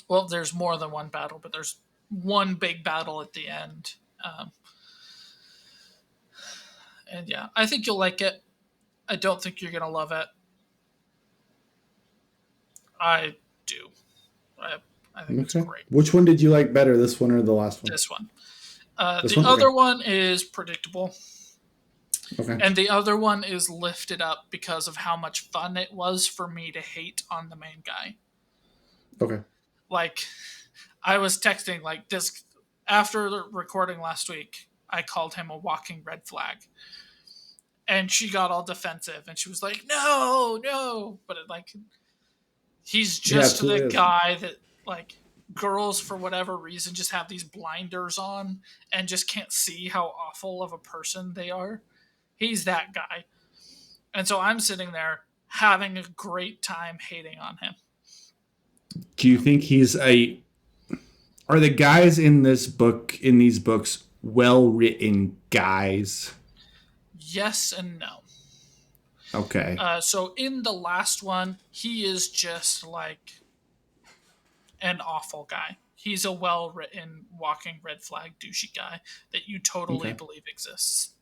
well, there's more than one battle, but there's one big battle at the end. And yeah, I think you'll like it. I don't think you're gonna love it. I do. I, I think it's Okay. great. Which one did you like better, this one or the last one? This one. This The one? other Okay. one is predictable, Okay. and the other one is lifted up because of how much fun it was for me to hate on the main guy. Okay. Like, I was texting like this after the recording last week. I called him a walking red flag, and she got all defensive, and she was like, "No, no," but he's He just the absolutely is. guy that like girls for whatever reason just have these blinders on and just can't see how awful of a person they are. He's that guy. And so I'm sitting there having a great time hating on him. Do you think he's a are the guys in this book in these books well written guys? Yes and no. Okay. So in the last one, he is just like an awful guy. He's a well written, walking red flag douchey guy that you totally Okay. believe exists.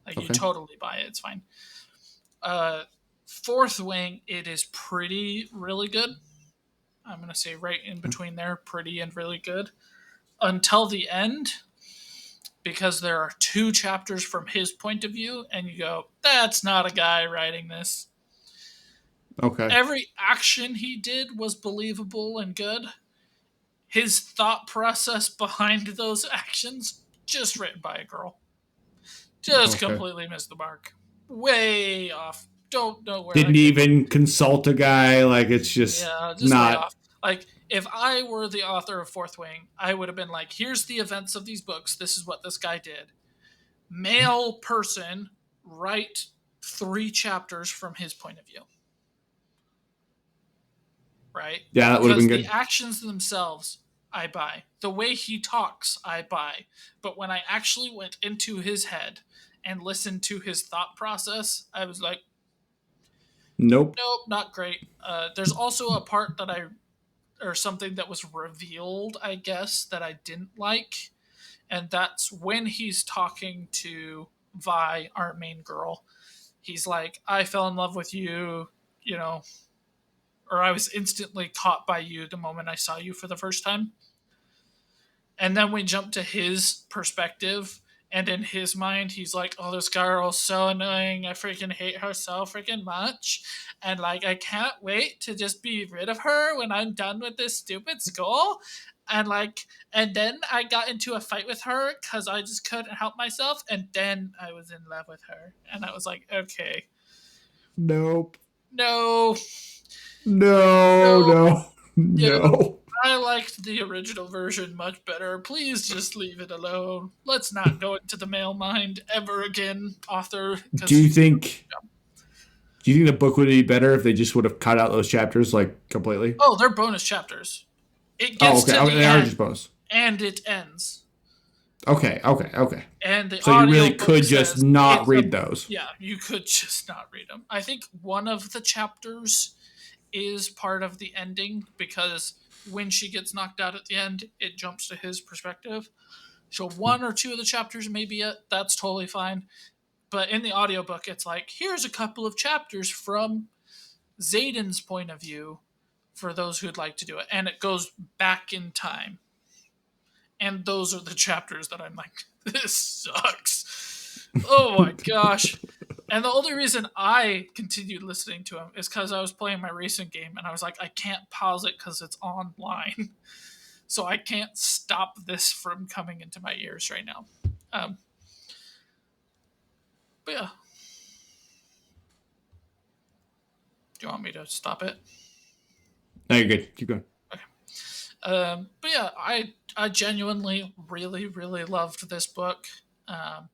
Like, you Okay. totally buy it. It's fine. Uh, Fourth Wing, it is pretty, really good. I'm going to say right in between there, pretty and really good. Until the end, because there are two chapters from his point of view, and you go, that's not a guy writing this. Okay. Every action he did was believable and good. His thought process behind those actions, just written by a girl. Just Okay. completely missed the mark. Way off. Don't know where Didn't that came from. even consult a guy. Like it's just Yeah, just way not. off. Like, if I were the author of Fourth Wing, I would have been like, here's the events of these books. This is what this guy did. Male person, write 3 chapters from his point of view. Right? Yeah, that would have been Because the good. actions themselves, I buy. The way he talks, I buy. But when I actually went into his head and listened to his thought process, I was like, Nope. nope, not great. There's also a part or something that was revealed, I guess, that I didn't like. And that's when he's talking to Vi, our main girl. He's like, I fell in love with you, you know, or I was instantly caught by you the moment I saw you for the first time. And then we jump to his perspective, and in his mind, he's like, "Oh, this girl's so annoying. I freaking hate her so freaking much, and like, I can't wait to just be rid of her when I'm done with this stupid school." And like, and then I got into a fight with her because I just couldn't help myself, and then I was in love with her, and I was like, "Okay, Nope. no, No. no, No. you know, No. I liked the original version much better. Please just leave it alone. Let's not go into the male mind ever again, author, Do because you you did a think? great job." Do you think the book would be better if they just would have cut out those chapters like completely? Oh, they're bonus chapters. It Oh, gets okay. to Okay, the they are just end, bonus. and it ends. Okay. Okay. Okay. And the So you audio really book could just says not it's a. read those. Yeah, you could just not read them. I think one of the chapters is part of the ending because when she gets knocked out at the end, it jumps to his perspective. So one or two of the chapters may be it. That's totally fine. But in the audiobook, it's like, here's a couple of chapters from Zayden's point of view for those who'd like to do it. And it goes back in time. And those are the chapters that I'm like, this sucks. Oh my gosh. And the only reason I continued listening to him is because I was playing my recent game and I was like, I can't pause it because it's online. So I can't stop this from coming into my ears right now. Um, but yeah, do you want me to stop it? No, you're good. Keep going. Okay. But yeah, I genuinely really really loved this book. Um,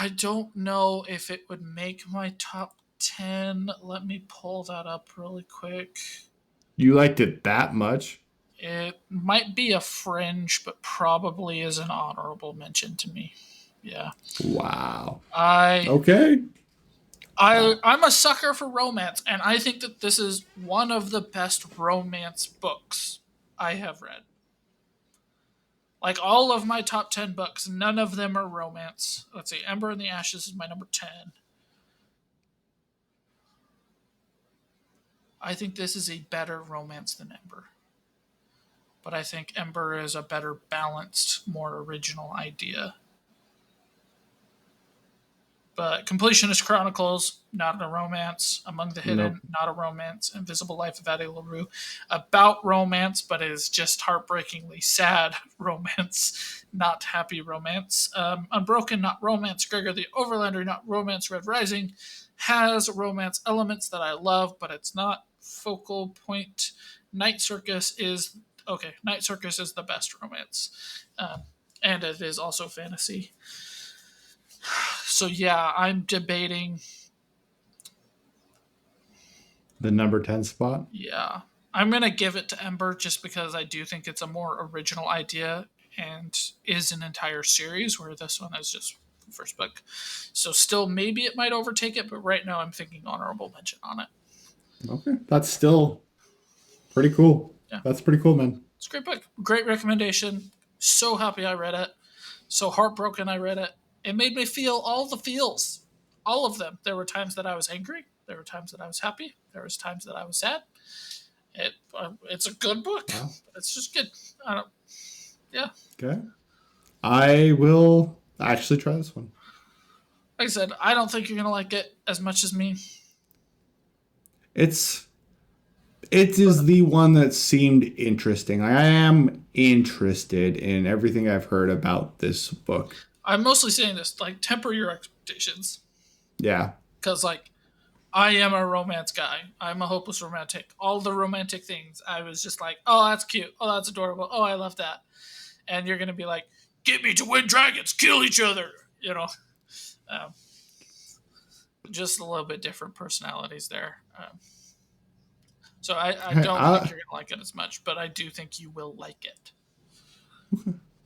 I don't know if it would make my top 10. Let me pull that up really quick. You liked it that much? It might be a fringe, but probably is an honorable mention to me. Yeah. Wow. I Okay. I'm a sucker for romance, and I think that this is one of the best romance books I have read. Like all of my top 10 books, none of them are romance. Let's see, Ember in the Ashes is my number 10. I think this is a better romance than Ember. But I think Ember is a better balanced, more original idea. But Completionist Chronicles, not a romance. Among the Hidden, Nope. not a romance. Invisible Life of Addie LaRue, about romance, but is just heartbreakingly sad romance, not happy romance. Unbroken, not romance. Gregor the Overlander, not romance. Red Rising has romance elements that I love, but it's not focal point. Night Circus is okay. Night Circus is the best romance, and it is also fantasy. So yeah, I'm debating. The number 10 spot. Yeah, I'm gonna give it to Ember just because I do think it's a more original idea and is an entire series, where this one is just the first book. So still, maybe it might overtake it, but right now I'm thinking honorable mention on it. Okay. That's still pretty cool. Yeah, That's pretty cool, man. it's a great book, great recommendation. So happy I read it. So heartbroken I read it. It made me feel all the feels, all of them. There were times that I was angry. There were times that I was happy. There was times that I was sad. It's a good book. Wow. It's just good. I don't. Yeah, Okay. I will actually try this one. like I said, I don't think you're gonna like it as much as me. It's it is But the one that seemed interesting. I am interested in everything I've heard about this book. I'm mostly saying this like temper your expectations, Yeah. because like I am a romance guy. I'm a hopeless romantic. All the romantic things, I was just like, oh, that's cute. Oh, that's adorable. Oh, I love that. And you're gonna be like, get me to win dragons, kill each other. You know, um, just a little bit different personalities there. So I Hey, don't think I you're gonna like it as much, but I do think you will like it.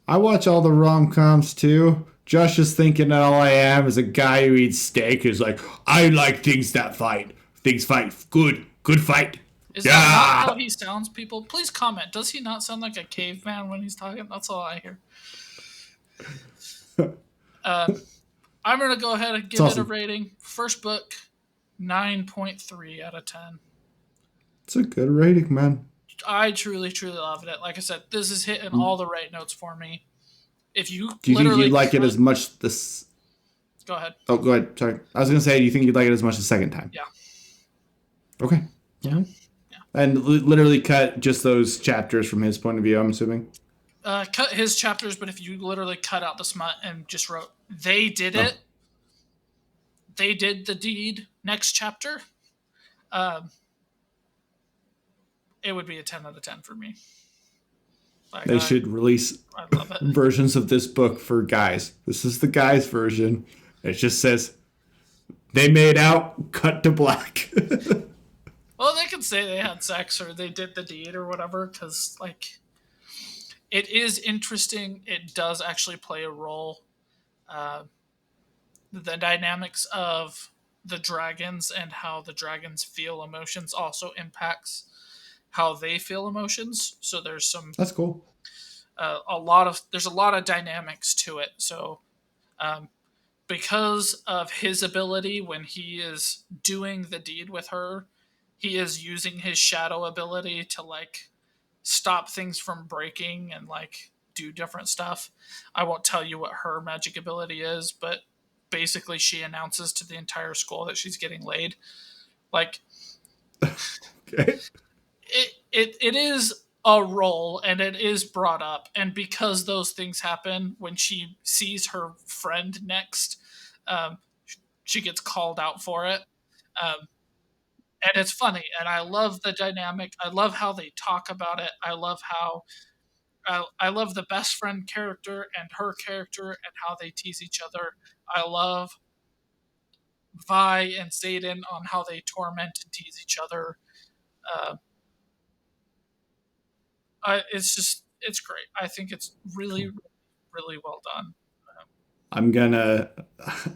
I watch all the rom coms too. Josh is thinking that all I am is a guy who eats steak who's like, I like things that fight. Things fight. Good. Good fight. Is that not how Yeah. he sounds, people? Please comment. Does he not sound like a caveman when he's talking? That's all I hear. Uh, I'm going to go ahead and It's give it a awesome. rating. First book, 9.3 out of 10. It's a good rating, man. I truly, truly loved it. Like I said, this is hitting all the right notes for me. If you Do you think you'd literally like it cut, as much this? go ahead. Oh, go ahead. Sorry, I was gonna say, do you think you'd like it as much the second time? Yeah, Okay. All yeah, right. yeah. And literally cut just those chapters from his point of view. I'm assuming. Cut his chapters, but if you literally cut out the smut and just wrote, they did Oh, it, they did the deed, next chapter, um, it would be a 10 out of 10 for me. Like, they should release I love it. versions of this book for guys. This is the guys version. It just says they made out, cut to black. Well, they can say they had sex or they did the deed or whatever, because, like, it is interesting. It does actually play a role. Uh, the dynamics of the dragons and how the dragons feel emotions also impacts how they feel emotions. So there's some That's cool. there's a lot of dynamics to it. So um, because of his ability when he is doing the deed with her, he is using his shadow ability to like stop things from breaking and like do different stuff. I won't tell you what her magic ability is, but basically she announces to the entire school that she's getting laid. Like Okay. it is a role and it is brought up, and because those things happen when she sees her friend next, um, she gets called out for it. Um, and it's funny, and I love the dynamic. I love how they talk about it. I love how I love the best friend character and her character and how they tease each other. I love Vi and Zayden on how they torment and tease each other. Uh, it's great. I think it's really, Cool. really well done. I'm gonna.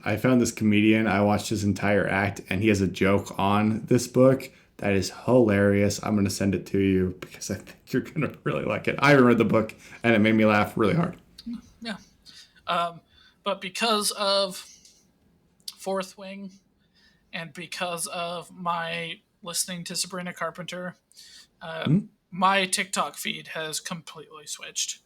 I found this comedian. I watched his entire act, and he has a joke on this book that is hilarious. I'm gonna send it to you because I think you're gonna really like it. I read the book, and it made me laugh really hard. Yeah. Um, but because of Fourth Wing and because of my listening to Sabrina Carpenter, uh, Hmm? my TikTok feed has completely switched.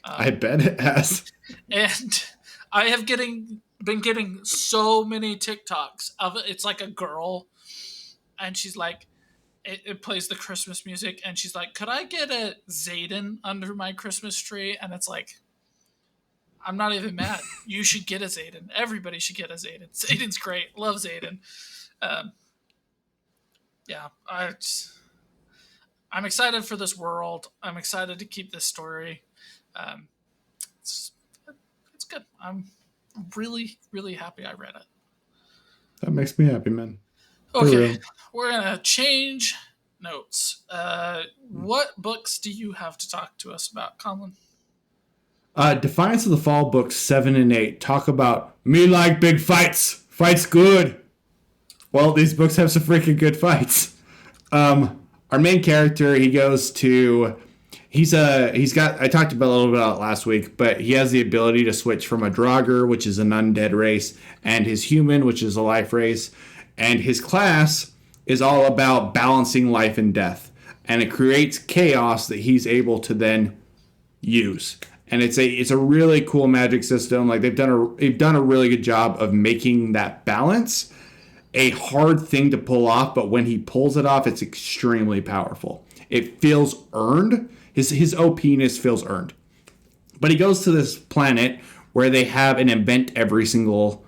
I bet it has. And I have been getting so many TikToks of it. It's like a girl, and she's like, it plays the Christmas music, and she's like, "Could I get a Zayden under my Christmas tree?" And it's like, I'm not even mad. You should get a Zayden. Everybody should get a Zayden. Zayden's great. Love Zayden. Um, yeah, I'm excited for this world. I'm excited to keep this story. Um, it's, it's good. I'm really, really happy I read it. That makes me happy, man. For Okay, real. we're gonna change notes. What books do you have to talk to us about, Colin? Defiance of the Fall books 7 and 8 talk about me like big fights. Fights good. Well, these books have some freaking good fights. Our main character, he goes to he's got I talked about a little bit about it last week, but he has the ability to switch from a Draugr, which is an undead race, and his human, which is a life race, and his class is all about balancing life and death, and it creates chaos that he's able to then use. And it's a really cool magic system. Like they've done a really good job of making that balance a hard thing to pull off, but when he pulls it off, it's extremely powerful. It feels earned. His OP-ness feels earned. But he goes to this planet where they have an event every single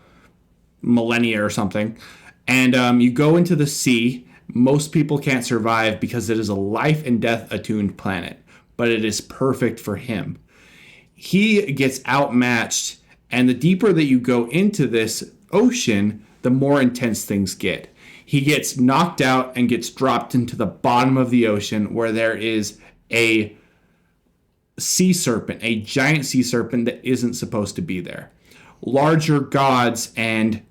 millennia or something, and you go into the sea. Most people can't survive because it is a life and death attuned planet, but it is perfect for him. He gets outmatched, and the deeper that you go into this ocean, the more intense things get. He gets knocked out and gets dropped into the bottom of the ocean where there is a sea serpent, a giant sea serpent that isn't supposed to be there. Larger gods and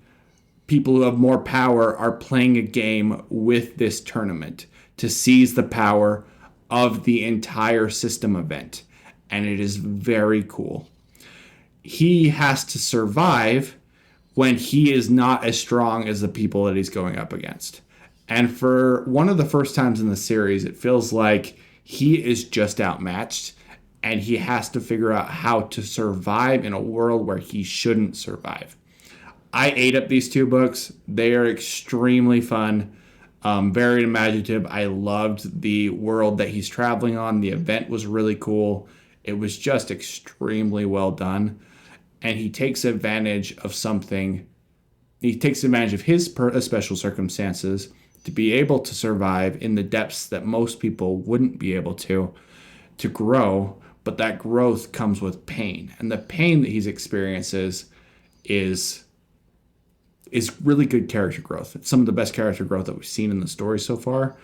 people who have more power are playing a game with this tournament to seize the power of the entire system event. And it is very cool. He has to survive when he is not as strong as the people that he's going up against. And for one of the first times in the series, it feels like he is just outmatched and he has to figure out how to survive in a world where he shouldn't survive. I ate up these two books. They are extremely fun, very imaginative. I loved the world that he's traveling on. The event was really cool. It was just extremely well done. And he takes advantage of something. He takes advantage of his special circumstances to be able to survive in the depths that most people wouldn't be able to grow. But that growth comes with pain. And the pain that he's experiences is really good character growth. It's some of the best character growth that we've seen in the story so far.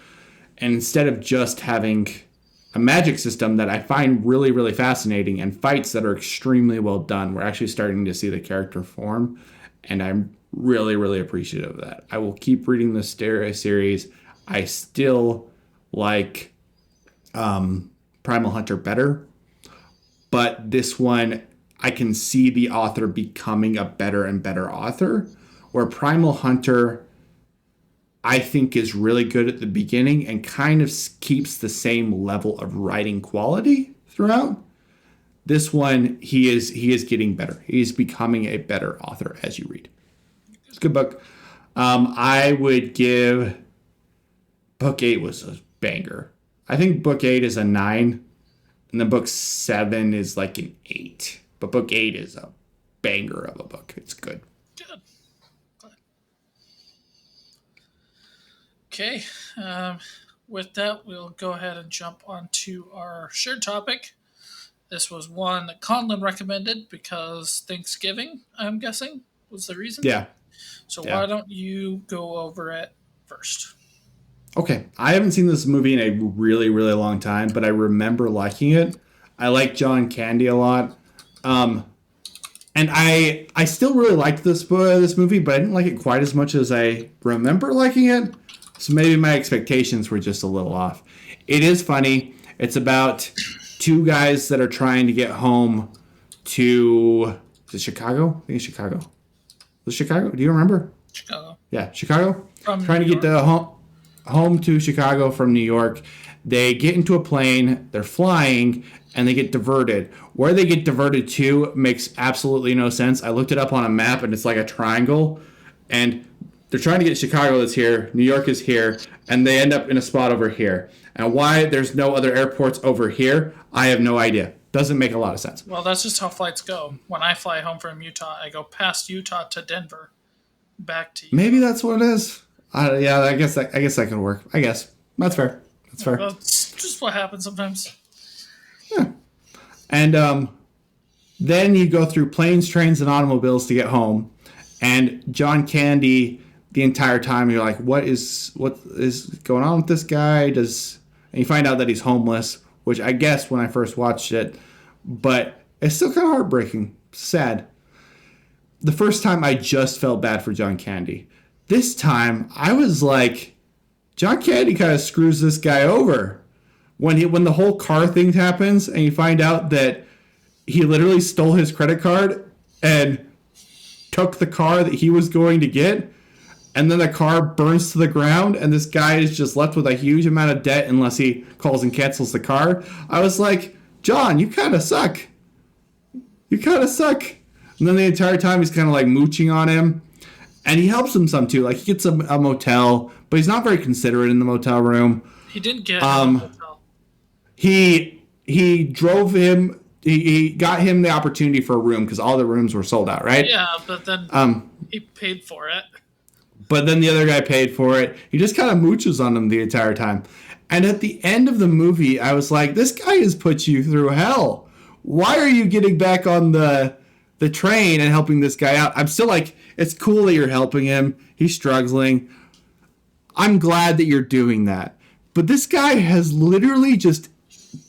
And instead of just having a magic system that I find really, really fascinating and fights that are extremely well done, we're actually starting to see the character form. And I'm really, really appreciative of that. I will keep reading the series. I still like Primal Hunter better, but this one, I can see the author becoming a better and better author. Where Primal Hunter, I think, is really good at the beginning and kind of keeps the same level of writing quality throughout. This one, he is getting better. He's becoming a better author as you read. It's a good book. I would give book 8 was a banger. I think book 8 is a 9, and then book 7 is like an 8. But book 8 is a banger of a book. It's good. Good. Okay. Um, with that, we'll go ahead and jump onto our shared topic. This was one that Conlon recommended because Thanksgiving, I'm guessing, was the reason. Yeah, So why yeah. don't you go over it first? Okay, I haven't seen this movie in a really, really long time, but I remember liking it. I like John Candy a lot. Um, and I still really liked this movie, but I didn't like it quite as much as I remember liking it. So maybe my expectations were just a little off. It is funny. It's about two guys that are trying to get home to is it Chicago? I think it's Chicago. Was it Chicago? Do you remember? Chicago. Yeah, Chicago. From Trying New to get York. to home to Chicago from New York. They get into a plane, they're flying, and they get diverted. Where they get diverted to makes absolutely no sense. I looked it up on a map and it's like a triangle. And they're trying to get Chicago that's here, New York is here, and they end up in a spot over here. And why there's no other airports over here, I have no idea. Doesn't make a lot of sense. Well, that's just how flights go. When I fly home from Utah, I go past Utah to Denver, back to Maybe Utah. that's what it is. Yeah, I guess that could work. I guess that's fair. That's fair. That's just what happens sometimes. And then you go through planes, trains, and automobiles to get home. And John Candy, the entire time, you're like, what is going on with this guy? And you find out that he's homeless, which I guess when I first watched it, but it's still kind of heartbreaking, sad. The first time I just felt bad for John Candy. This time I was like, John Candy kind of screws this guy over when the whole car thing happens, and you find out that he literally stole his credit card and took the car that he was going to get, and then the car burns to the ground, and this guy is just left with a huge amount of debt unless he calls and cancels the car. I was like, John, you kind of suck. You kind of suck. And then the entire time he's kind of like mooching on him, and he helps him some too. Like he gets a motel, but he's not very considerate in the motel room. He didn't get him a Um, hotel. he drove him. He got him the opportunity for a room because all the rooms were sold out, right? Yeah, but then Um, he paid for it. but then the other guy paid for it. He just kind of mooches on him the entire time. And at the end of the movie, I was like, this guy has put you through hell. Why are you getting back on the train and helping this guy out? I'm still like, it's cool that you're helping him. He's struggling. I'm glad that you're doing that. But this guy has literally just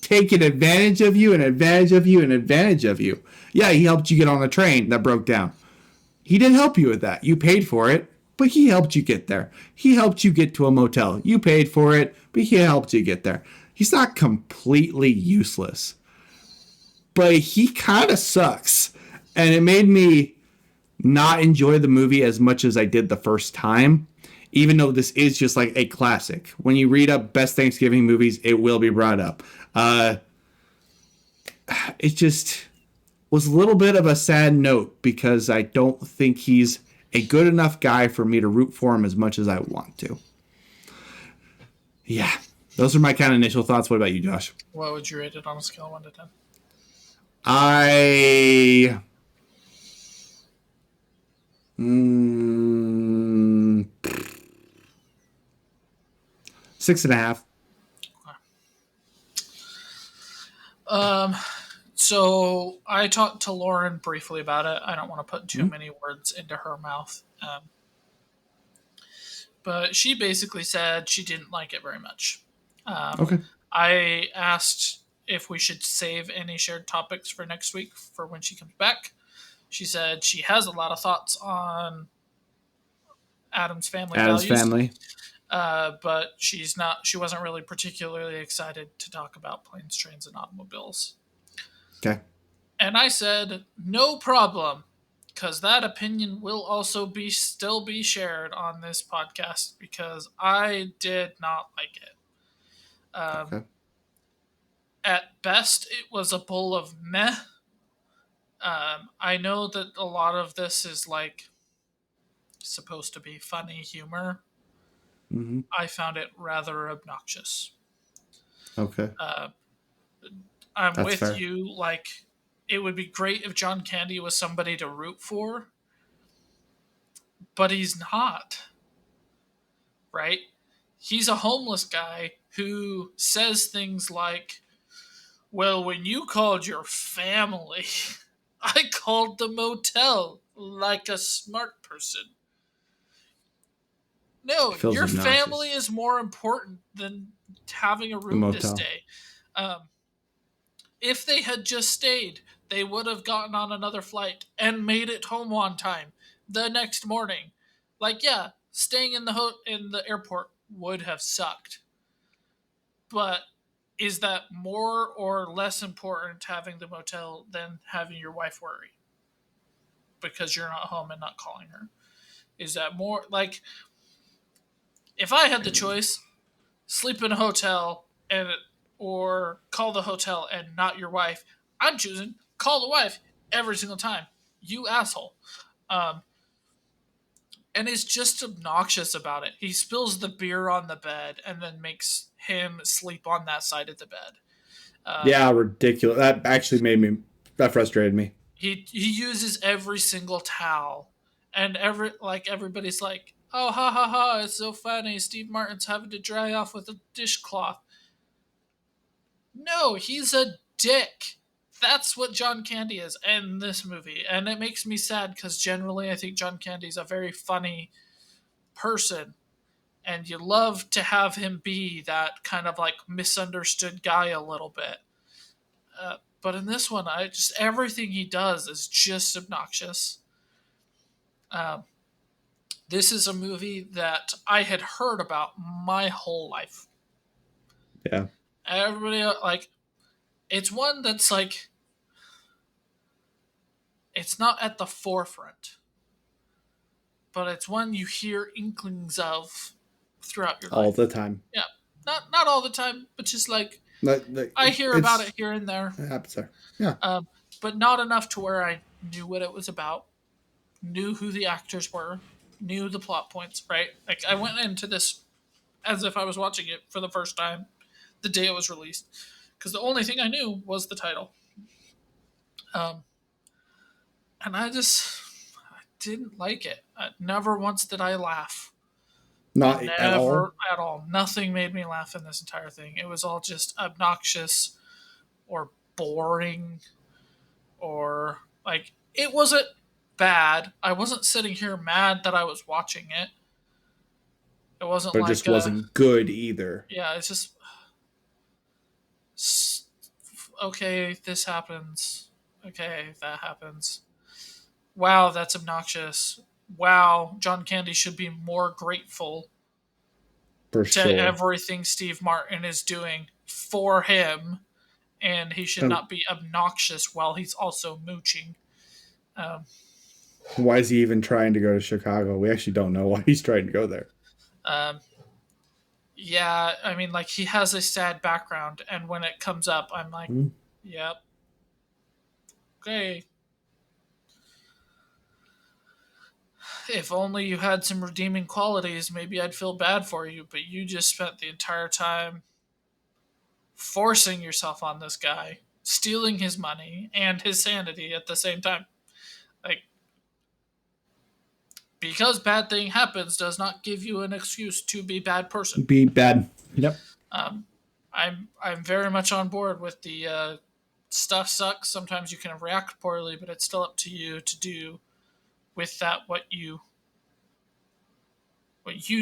taken advantage of you and advantage of you and advantage of you. Yeah, he helped you get on the train that broke down. He didn't help you with that. You paid for it, but he helped you get there. He helped you get to a motel. You paid for it, but he helped you get there. He's not completely useless, but he kind of sucks. And it made me not enjoy the movie as much as I did the first time, even though this is just like a classic. When you read up best Thanksgiving movies, it will be brought up. It just was a little bit of a sad note because I don't think he's a good enough guy for me to root for him as much as I want to. Yeah, those are my kind of initial thoughts. What about you, Josh? What would you rate it on a scale of 1 to 10? I mm, 6.5. Um, so I talked to Lauren briefly about it. I don't want to put too Mm-hmm. many words into her mouth. But she basically said she didn't like it very much. Um, Okay. I asked if we should save any shared topics for next week for when she comes back. She said she has a lot of thoughts on Adam's family Adam's values, family. but she wasn't really particularly excited to talk about planes, trains, and automobiles. Okay. And I said, no problem, because that opinion will also be still be shared on this podcast because I did not like it. Um, Okay. at best, it was a bowl of meh. I know that a lot of this is like supposed to be funny humor. Mm-hmm. I found it rather obnoxious. Okay. Uh, I'm That's with fair. you. Like, it would be great if John Candy was somebody to root for, but he's not, right? He's a homeless guy who says things like, well, when you called your family, I called the motel like a smart person. No, It feels your family obnoxious. is more important than having a The room to motel. stay. Um, if they had just stayed, they would have gotten on another flight and made it home on time the next morning. Like, yeah, staying in in the airport would have sucked, but is that more or less important having the motel than having your wife worry because you're not home and not calling her? Is that more like if I had the choice, sleep in a hotel and or call the hotel and not your wife, I'm choosing call the wife every single time. You asshole. Um, and he's just obnoxious about it. He spills the beer on the bed and then makes him sleep on that side of the bed. Um, Yeah, ridiculous. That actually made me. That frustrated me. he uses every single towel, and everybody's like, "Oh ha ha ha! It's so funny. Steve Martin's having to dry off with a dishcloth." No, he's a dick. That's what John Candy is in this movie, and it makes me sad because generally I think John Candy's a very funny person, and you love to have him be that kind of like misunderstood guy a little bit. But in this one, I just everything he does is just obnoxious. Um, this is a movie that I had heard about my whole life. Yeah. Everybody like it's one that's like it's not at the forefront, but it's one you hear inklings of throughout your All life. the time. Yeah, not all the time, but just like I It, hear about it it's here and there, it happens there. Yeah. um, but not enough to where I knew what it was about, knew who the actors were, knew the plot points. Right, like I went into this as if I was watching it for the first time the day it was released, because the only thing I knew was the title. Um, and I didn't like it. Never once did I laugh. Not at Never all. at all. Nothing made me laugh in this entire thing. It was all just obnoxious or boring or like it wasn't bad. I wasn't sitting here mad that I was watching it. It wasn't But it like just wasn't good either. yeah, it's just okay, this happens. Okay, that happens. Wow, that's obnoxious. Wow, John Candy should be more grateful For to sure. everything Steve Martin is doing for him, and he should And not be obnoxious while he's also mooching. Um, why is he even trying to go to Chicago? We actually don't know why he's trying to go there. um, yeah, I mean, like he has a sad background, and when it comes up, I'm like, Hmm? yep, okay. If only you had some redeeming qualities, maybe I'd feel bad for you. But you just spent the entire time forcing yourself on this guy, stealing his money and his sanity at the same time. Like, because bad thing happens does not give you an excuse to be bad person. Be bad. Yep. Um, I'm very much on board with the stuff sucks. Sometimes you can react poorly, but it's still up to you to do with that what you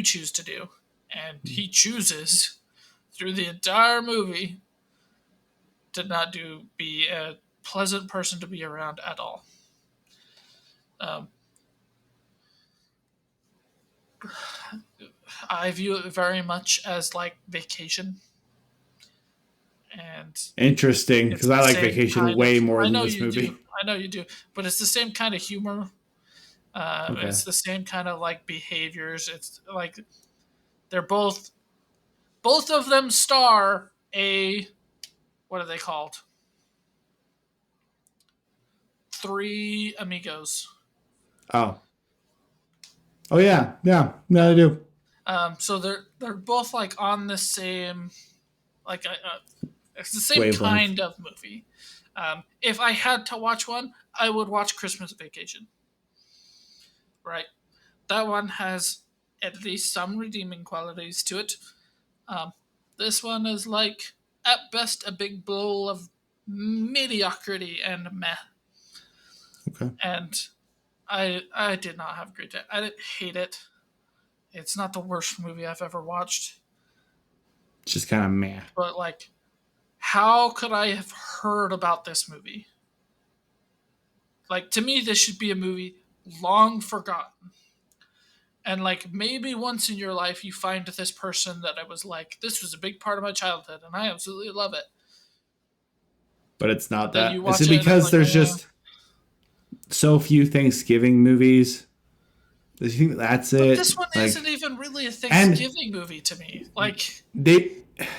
choose to do. And he chooses through the entire movie to not be a pleasant person to be around at all. Um, I view it very much as like vacation, and Interesting, it's because I the like same Vacation kind of. way more I than know this you do. movie. I know you do, but it's the same kind of humor. Okay. It's the same kind of like behaviors. It's like they're both of them star a what are they called? Three amigos. Oh. Oh yeah. Yeah. No, Yeah. I do. So they're both like on the same like it's the same Wavelength. kind of movie. If I had to watch one, I would watch Christmas Vacation. Right, that one has at least some redeeming qualities to it. Um, this one is like at best a big bowl of mediocrity and meh. Okay. And I did not have a great time. I didn't hate it. It's not the worst movie I've ever watched, It's just kind of meh. but like, how could I have heard about this movie? Like, to me, this should be a movie long forgotten. And like, maybe once in your life, you find this person that I was like, this was a big part of my childhood, and I absolutely love it. But it's not But then that. you Is watch it it, and it's because like, there's just so few Thanksgiving movies? Do you think that's but this it? one isn't Like, even really a and Thanksgiving movie to me. Like, they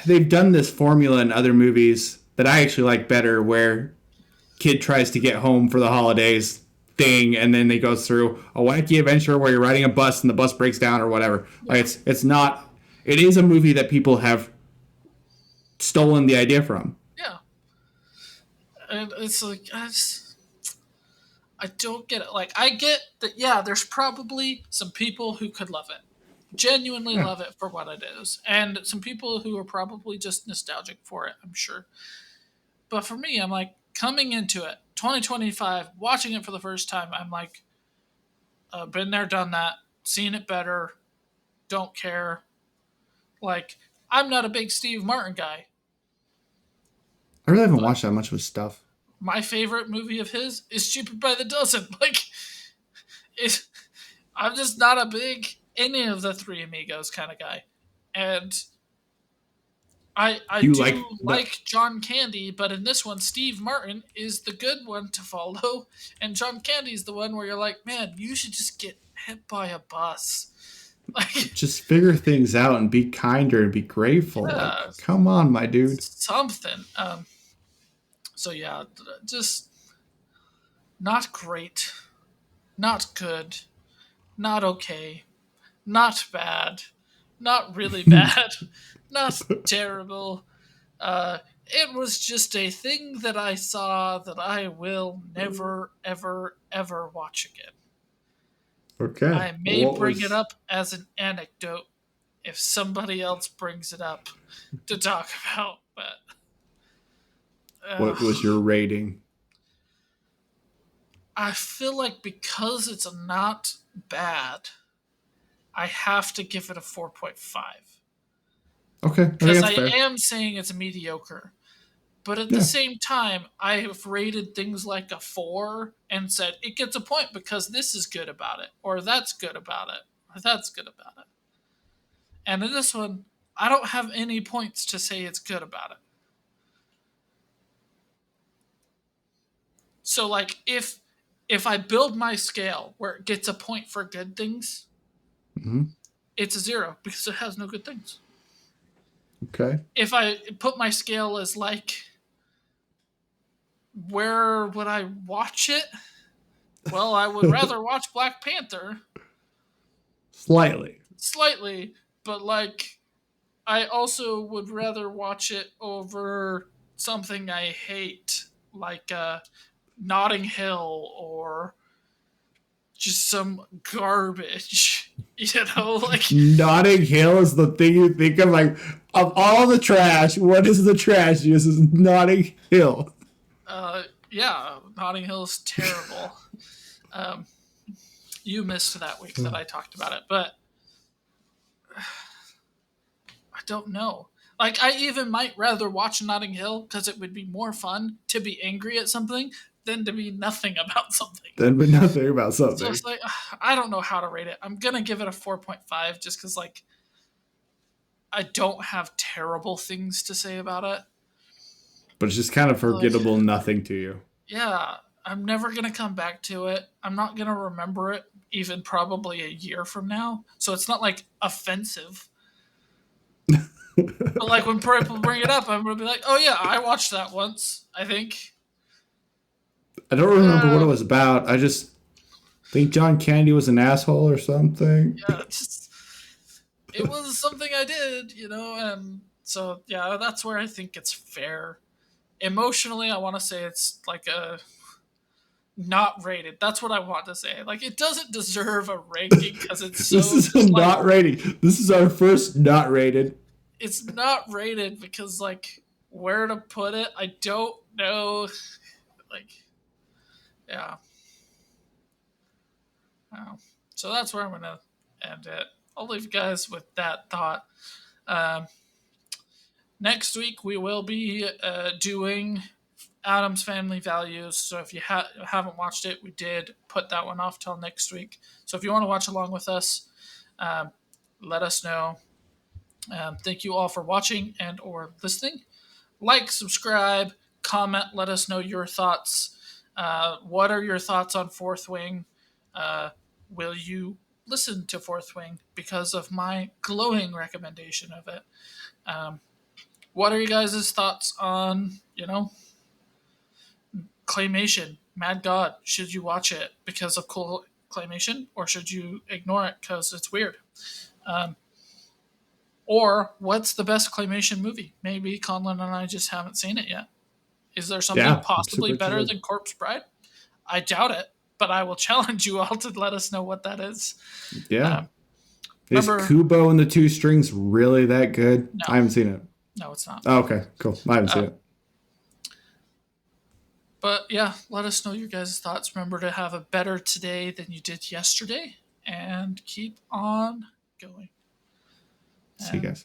they've done this formula in other movies that I actually like better, where kid tries to get home for the holidays thing, and then they go through a wacky adventure where you're riding a bus and the bus breaks down or whatever. yeah, Like it's not. It is a movie that people have stolen the idea from. yeah. And it's like, I don't get it. Like, I get that, yeah, there's probably some people who could love it, genuinely Yeah. love it for what it is, and some people who are probably just nostalgic for it, I'm sure. But for me, I'm like, coming into it, 2025, watching it for the first time, I'm like, been there, done that, seen it better, don't care. Like, I'm not a big Steve Martin guy. I really haven't But watched that much of his stuff. my favorite movie of his is Stupid by the Dozen. Like, it, I'm just not a big any of the Three Amigos kind of guy, and I Do you do like the? like John Candy, but in this one, Steve Martin is the good one to follow, and John Candy's the one where you're like, man, you should just get hit by a bus. Like, Just figure things out and be kinder and be grateful. Like, yeah, come on, my dude. something. So yeah, just not great, not good, not okay, not bad, not really bad, not terrible. It was just a thing that I saw that I will never, ever, ever watch again. Okay. I may What bring it was up as an anecdote if somebody else brings it up to talk about, but what was your rating? I feel like because it's not bad, I have to give it a 4.5. Okay, I think Because that's I fair. am saying it's mediocre. But at the Yeah. same time, I have rated things like a 4 and said it gets a point because this is good about it, or that's good about it, or that's good about it. And in this one, I don't have any points to say it's good about it. So like, if I build my scale where it gets a point for good things, Hmm. it's a 0 because it has no good things. Okay. If I put my scale as like, where would I watch it? Well, I would rather watch Black Panther Slightly. slightly, but like, I also would rather watch it over something I hate, like Notting Hill or just some garbage. You know, like, Notting Hill is the thing you think of. Like, of all the trash, what is the trash? This is Notting Hill. yeah, Notting Hill is terrible. Um, you missed that week that I talked about it, but I don't know. Like, I even might rather watch Notting Hill because it would be more fun to be angry at something than to be nothing about something. Then, but nothing about So something. it's like, I don't know how to rate it. I'm gonna give it a 4.5 just because like I don't have terrible things to say about it. But it's just kind of Like, forgettable nothing to you. yeah, I'm never gonna come back to it. I'm not gonna remember it even probably a year from now. So it's not like offensive. But like when people bring it up, I'm gonna be like, oh yeah, I watched that once. I think. I don't remember what Uh, it was about. I just think John Candy was an asshole or something. yeah, just it was something I did, and so yeah, that's where I think it's fair. Emotionally, I want to say it's like a not rated. That's what I want to say. Like, it doesn't deserve a ranking because it's This so is a just like, not rated. This is our first not rated. it's not rated because like, where to put it, I don't know. Like, yeah. Oh. So that's where I'm gonna end it. I'll leave you guys with that thought. Um, Next week we will be doing Adam's Family Values. So if you haven't watched it, we did put that one off till next week. So if you want to watch along with us, um, let us know. Thank you all for watching and or listening. Like, subscribe, comment. Let us know your thoughts. What are your thoughts on Fourth Wing? Will you listen to Fourth Wing because of my glowing recommendation of it? Um, what are you guys' thoughts on, claymation? Mad God, should you watch it because of cool claymation, or should you ignore it because it's weird? Um, or what's the best claymation movie? Maybe Conlon and I just haven't seen it yet. Is there something Yeah, I'm possibly super better interested. than Corpse Bride? I doubt it, but I will challenge you all to let us know what that is. Yeah. Um, Is Remember, Kubo and the Two Strings really that good? no, I haven't seen it. no, it's not. Oh, okay, cool. I haven't seen Uh, it. but yeah, let us know your guys' thoughts. Remember to have a better today than you did yesterday, and keep on going. See you And guys.